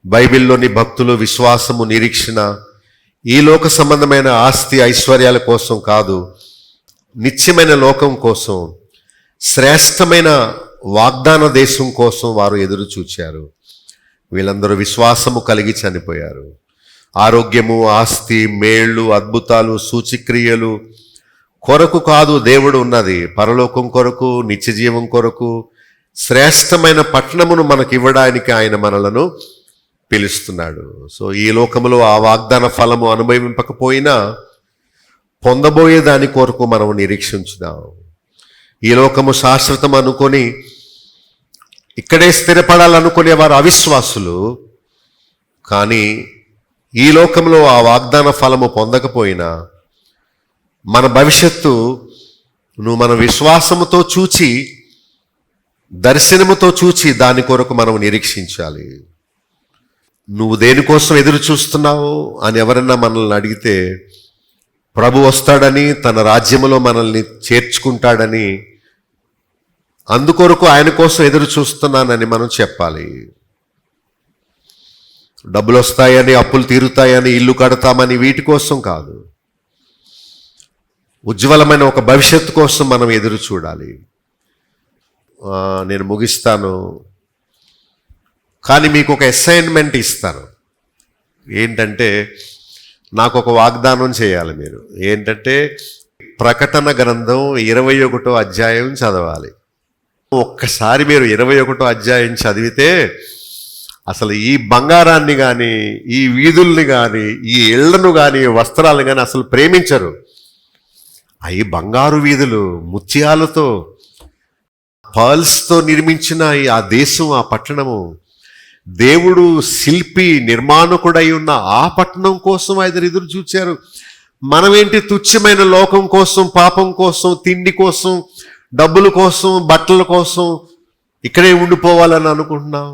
బైబిల్లోని భక్తులు విశ్వాసము, నిరీక్షణ ఈ లోక సంబంధమైన ఆస్తి ఐశ్వర్యాల కోసం కాదు, నిత్యమైన లోకం కోసం, శ్రేష్టమైన వాగ్దాన దేశం కోసం వారు ఎదురు చూచారు. వీళ్ళందరూ విశ్వాసము కలిగి చనిపోయారు. ఆరోగ్యము, ఆస్తి, మేళ్ళు, అద్భుతాలు, సూచిక్రియలు కొరకు కాదు దేవుడు ఉన్నది, పరలోకం కొరకు, నిత్యజీవం కొరకు, శ్రేష్టమైన పట్టణమును మనకి ఇవ్వడానికి ఆయన మనలను పిలుస్తున్నాడు. సో ఈ లోకములో ఆ వాగ్దాన ఫలము అనుభవింపకపోయినా పొందబోయే దాని కొరకు మనము నిరీక్షించుదాం. ఈ లోకము శాశ్వతం అనుకొని ఇక్కడే స్థిరపడాలనుకునే వారు అవిశ్వాసులు. కానీ ఈ లోకంలో ఆ వాగ్దాన ఫలము పొందకపోయినా మన భవిష్యత్తు మన విశ్వాసముతో చూచి, దర్శనముతో చూచి దాని కొరకు మనం నిరీక్షించాలి. నువ్వు దేనికోసం ఎదురు చూస్తున్నావు అని ఎవరన్నా మనల్ని అడిగితే, ప్రభు వస్తాడని, తన రాజ్యములో మనల్ని చేర్చుకుంటాడని, అందుకొరకు ఆయన కోసం ఎదురు చూస్తున్నానని మనం చెప్పాలి. డబ్బులు వస్తాయని, అప్పులు తీరుతాయని, ఇల్లు కడతామని వీటి కోసం కాదు. ఉజ్వలమైన ఒక భవిష్యత్తు కోసం మనం ఎదురు చూడాలి. నేను ముగిస్తాను. కానీ మీకు ఒక అసైన్మెంట్ ఇస్తాను. ఏంటంటే, నాకు ఒక వాగ్దానం చేయాలి మీరు. ఏంటంటే, ప్రకటన గ్రంథం 21వ అధ్యాయం చదవాలి. ఒక్కసారి మీరు 21వ అధ్యాయం చదివితే అసలు ఈ బంగారాన్ని కానీ, ఈ వీధుల్ని కానీ, ఈ ఇళ్లను కానీ, వస్త్రాలను కానీ అసలు ప్రేమించరు. అవి బంగారు వీధులు, ముత్యాలతో, పర్ల్స్తో నిర్మించిన ఆ దేశం, ఆ పట్టణము, దేవుడు శిల్పి, నిర్మాణకుడై ఉన్న ఆ పట్టణం కోసం ఆయన ఎదురు చూచారు. మనమేంటి తుచ్చమైన లోకం కోసం, పాపం కోసం, తిండి కోసం, డబ్బుల కోసం, బట్టల కోసం ఇక్కడే ఉండిపోవాలని అనుకుంటున్నాం.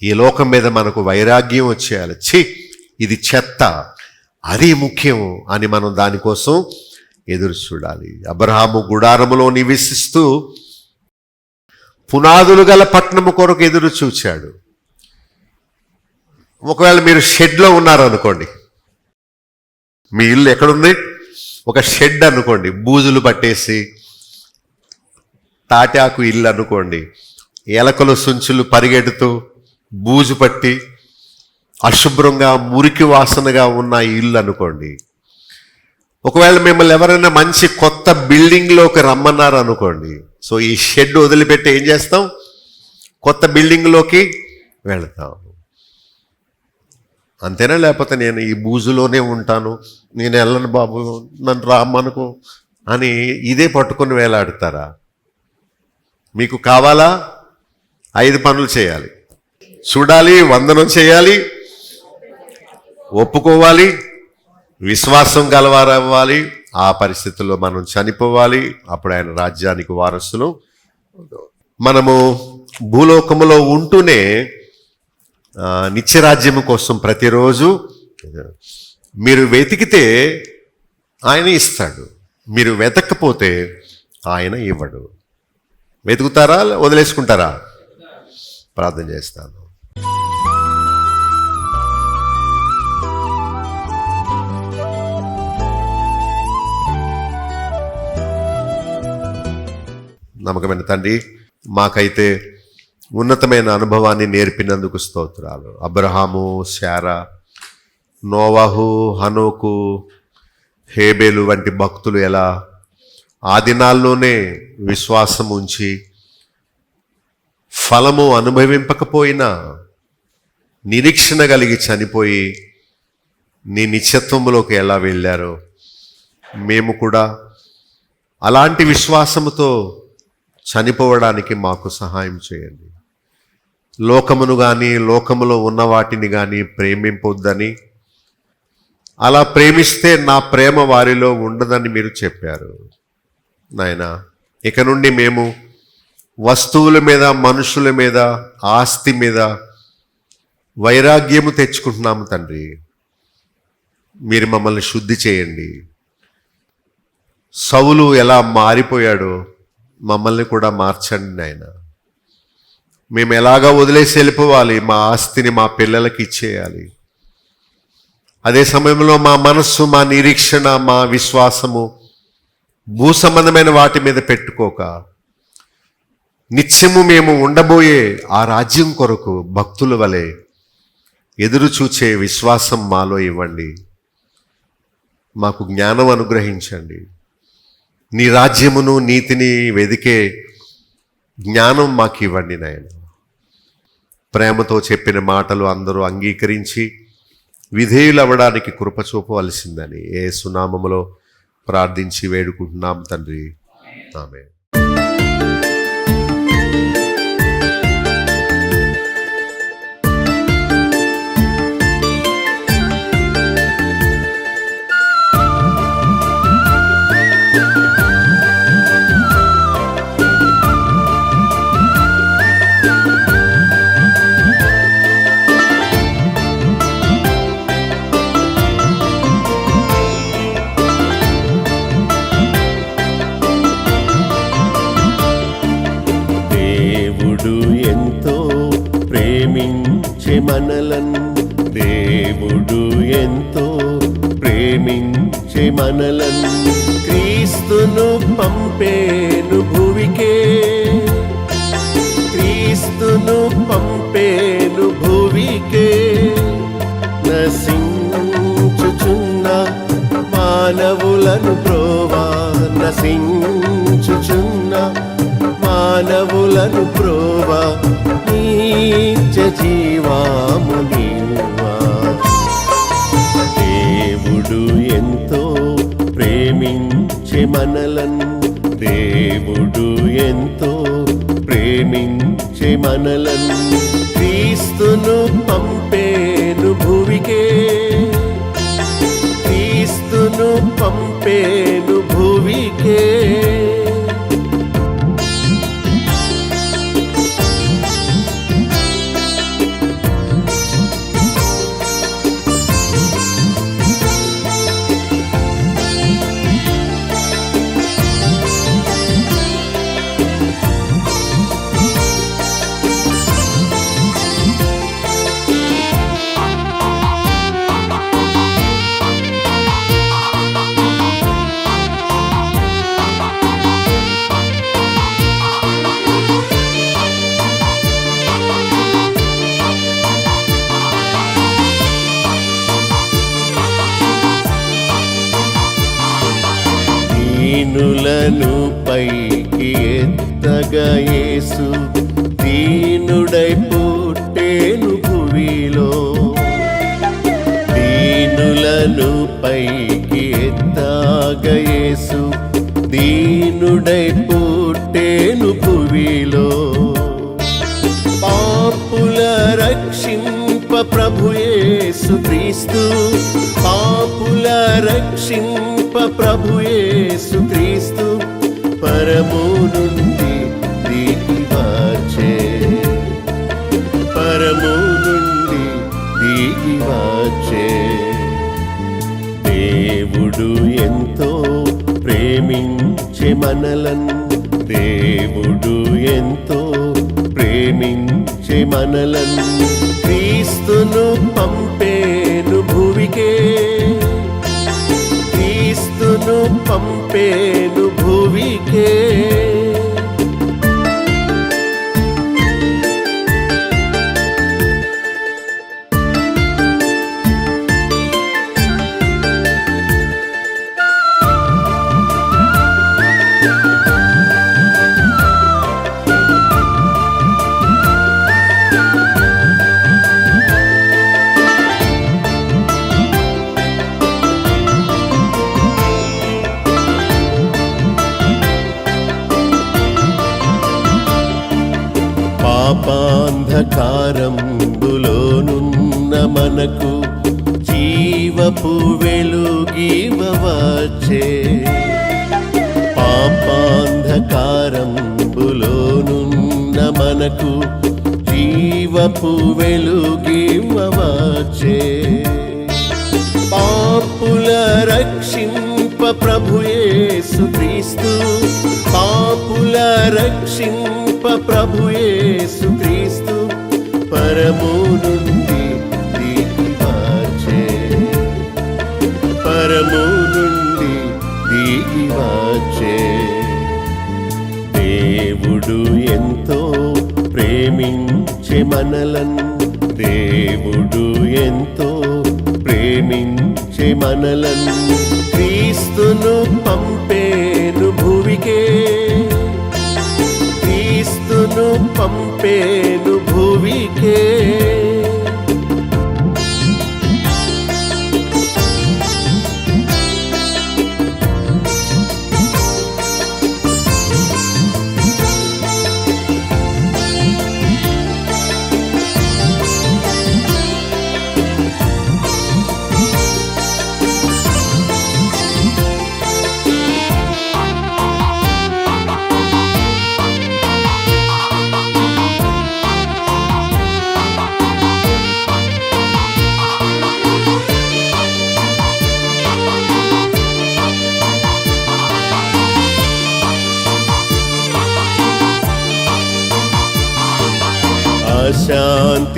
ఈ లోకం మీద మనకు వైరాగ్యం వచ్చేయాలి. ఇది చెత్త, అది ముఖ్యం అని మనం దానికోసం ఎదురు చూడాలి. అబ్రహాము గుడారములో నివసిస్తూ పునాదులు గల పట్టణము కొరకు ఎదురు చూచాడు. ఒకవేళ మీరు షెడ్లో ఉన్నారనుకోండి, మీ ఇల్లు ఎక్కడుంది? ఒక షెడ్ అనుకోండి, బూజులు పట్టేసి తాటాకు ఇల్లు అనుకోండి, ఎలకలు సుంచులు పరిగెడుతూ బూజు పట్టి అశుభ్రంగా మురికి వాసనగా ఉన్న ఇల్లు అనుకోండి. ఒకవేళ మిమ్మల్ని ఎవరైనా మంచి కొత్త బిల్డింగ్లోకి రమ్మన్నారు అనుకోండి, సో ఈ షెడ్ వదిలిపెట్టి ఏం చేస్తాం? కొత్త బిల్డింగ్లోకి వెళతాం. అంతేనా? లేకపోతే నేను ఈ బూజులోనే ఉంటాను, నేను వెళ్ళను బాబు, నన్ను రామ్మనుకో అని ఇదే పట్టుకొని వేలాడతారా? మీకు కావాలా? 5 పనులు చేయాలి. చూడాలి, వందనం చేయాలి, ఒప్పుకోవాలి, విశ్వాసం గలవారవ్వాలి, ఆ పరిస్థితుల్లో మనం చనిపోవాలి. అప్పుడు ఆయన రాజ్యానికి వారసులు. మనము భూలోకములో ఉంటూనే నిత్యరాజ్యము కోసం ప్రతిరోజు మీరు వెతికితే ఆయన ఇస్తాడు, మీరు వెతకపోతే ఆయన ఇవ్వడు. వెతుకుతారా, వదిలేసుకుంటారా? ప్రార్థన చేస్తాను. నమ్మకమైన తండ్రి, మాకైతే ఉన్నతమైన అనుభవాన్ని నేర్పినందుకు స్తోత్రాలు. అబ్రహాము, శారా, నోవాహు, హనోకు, హేబేలు వంటి భక్తులు ఎలా ఆ దినాల్లోనే విశ్వాసం ఉంచి ఫలము అనుభవింపకపోయినా నిరీక్షణ కలిగి చనిపోయి నీ నిత్యత్వములోకి ఎలా వెళ్ళారో మేము కూడా అలాంటి విశ్వాసముతో చనిపోవడానికి మాకు సహాయం చేయండి. లోకమును కానీ లోకములో ఉన్న వాటిని కానీ ప్రేమింపొద్దని, అలా ప్రేమిస్తే నా ప్రేమ వారిలో ఉండదని మీరు చెప్పారు నాయనా. ఇక నుండి మేము వస్తువుల మీద, మనుషుల మీద, ఆస్తి మీద వైరాగ్యము తెచ్చుకుంటున్నాము తండ్రి. మీరు మమ్మల్ని శుద్ధి చేయండి. సౌలు ఎలా మారిపోయాడో మమ్మల్ని కూడా మార్చండి నాయన. మేము ఎలాగా వదిలేసి వెళ్ళిపోవాలి, మా ఆస్తిని మా పిల్లలకి ఇచ్చేయాలి. అదే సమయంలో మా మనస్సు, మా నిరీక్షణ, మా విశ్వాసము భూ సంబంధమైన వాటి మీద పెట్టుకోక నిత్యము మేము ఉండబోయే ఆ రాజ్యం కొరకు భక్తుల వలె ఎదురు చూచే విశ్వాసం మాలో ఇవ్వండి. మాకు జ్ఞానం అనుగ్రహించండి. నీ రాజ్యమును నీతిని వెదికే జ్ఞానం మాకు ఇవ్వండి నాయన. ప్రేమతో చెప్పిన మాటలు అందరూ అంగీకరించి విధేయులు అవ్వడానికి కృప చూపవలసిందని యేసు నామములో ప్రార్థించి వేడుకుంటున్నాం తండ్రి. ఆమేన్. దేవుడు ఎంతో ప్రేమించే మనలన్ క్రీస్తును పంపేను భువికే, క్రీస్తును పంపేను భువికే. నశించుచున్న మానవులను ప్రోవా, నశించుచున్న మానవులను ప్రోవా, నిత్య జీవాము నీవా. దేవుడు ఎంతో ప్రేమించే మనలన్, దేవుడు ఎంతో ప్రేమించే మనలన్ క్రీస్తును పంపేను భువికే, క్రీస్తును పంపేను భువికే. దీనులను పైకి ఎత్తగా యేసు దీనుడై పుట్టేను భువిలో. దీనులను పైకి ఎత్తగా యేసు దీనుడై పుట్టెను భువిలో. పాపుల రక్షింప ప్రభు యేసు క్రీస్తు, పాపుల రక్షింప ప్రభు యేసు క్రీస్తు పరము నుండి దిగి వచ్చే, పరము నుండి దిగి వచ్చే. దేవుడు ఎంతో ప్రేమించే మనలను, దేవుడు ఎంతో ప్రేమించే మనలను క్రీస్తును పంపేను భువికే, క్రీస్తును పంపేను భువికే. పాపాంధకారంబులోనున్న మనకు జీవపు వెలుగివవచ్చే, పాపాంధకారంబులోనున్న మనకు జీవపు వెలుగివవచ్చే. పాపుల రక్షింప ప్రభు యేసు క్రీస్తు, పాపుల రక్షింప ప్రభు యేసు క్రీస్తు పరము నుండి దిగి వచ్చే, పరము నుండి దిగి వచ్చే. దేవుడు ఎంతో ప్రేమించే మనలను, దేవుడు ఎంతో ప్రేమించే మనలను క్రీస్తును పంపేను భువికే, క్రీస్తును పంపేను భువికే.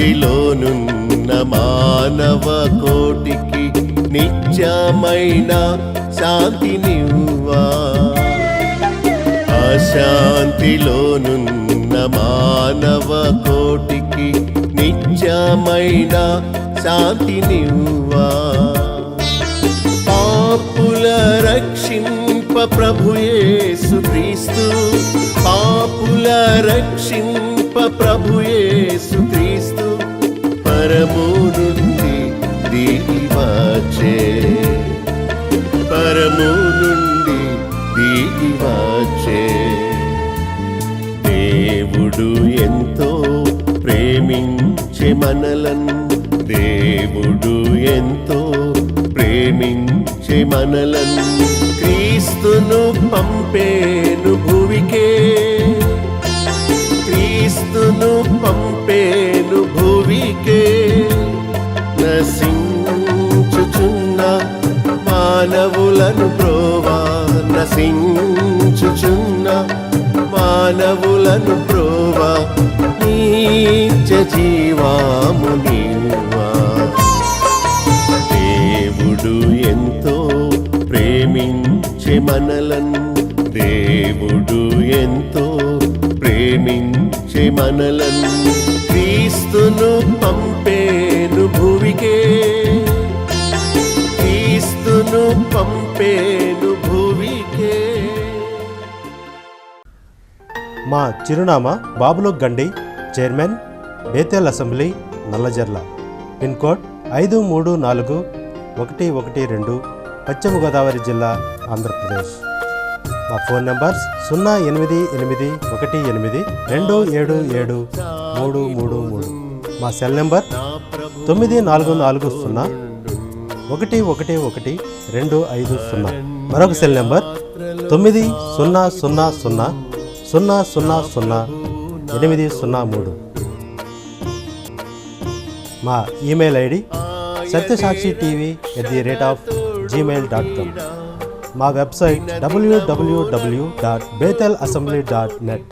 అశాంతిలోనున్న మానవ కోటికి నిత్యమైన శాంతినివ్వా, అశాంతిలోనున్న మానవ కోటికి నిత్యమైన శాంతినివ్వా. పాపుల రక్షింప ప్రభు యేసు క్రీస్తు, పాపుల రక్షింప ప్రభు యేసు క్రీస్తు పరము నుండి దిగి వచ్చే, పరము నుండి దిగి వచ్చే. దేవుడు ఎంతో ప్రేమించే మనలను, దేవుడు ఎంతో ప్రేమించే మనలను క్రీస్తును పంపేను భువికే, క్రీస్తును పంపేను భువికే. నశించుచున్న మానవులను బ్రోవా, నశించుచున్న మానవులను బ్రోవా, నిత్య జీవాము నీవా. దేవుడు ఎంతో ప్రేమించే మనలను, దేవుడు ఎంతో ప్రేమించే మనలను క్రీస్తును పంపేను భువికే, క్రీస్తును పంపేను భువికే. మా చిరునామా బాబులో గండి, chairman Bethel assembly, Nallajerla. Pin code 534 112, పశ్చిమ గోదావరి జిల్లా, ఆంధ్రప్రదేశ్. మా ఫోన్ నంబర్స్ 08818277333. మా సెల్ నెంబర్ 9440111250. మరొక సెల్ నెంబర్ 9000000803. మా ఈమెయిల్ ఐడి satyasakshitv@gmail.com. మా వెబ్సైట్ www.bethelassembly.net.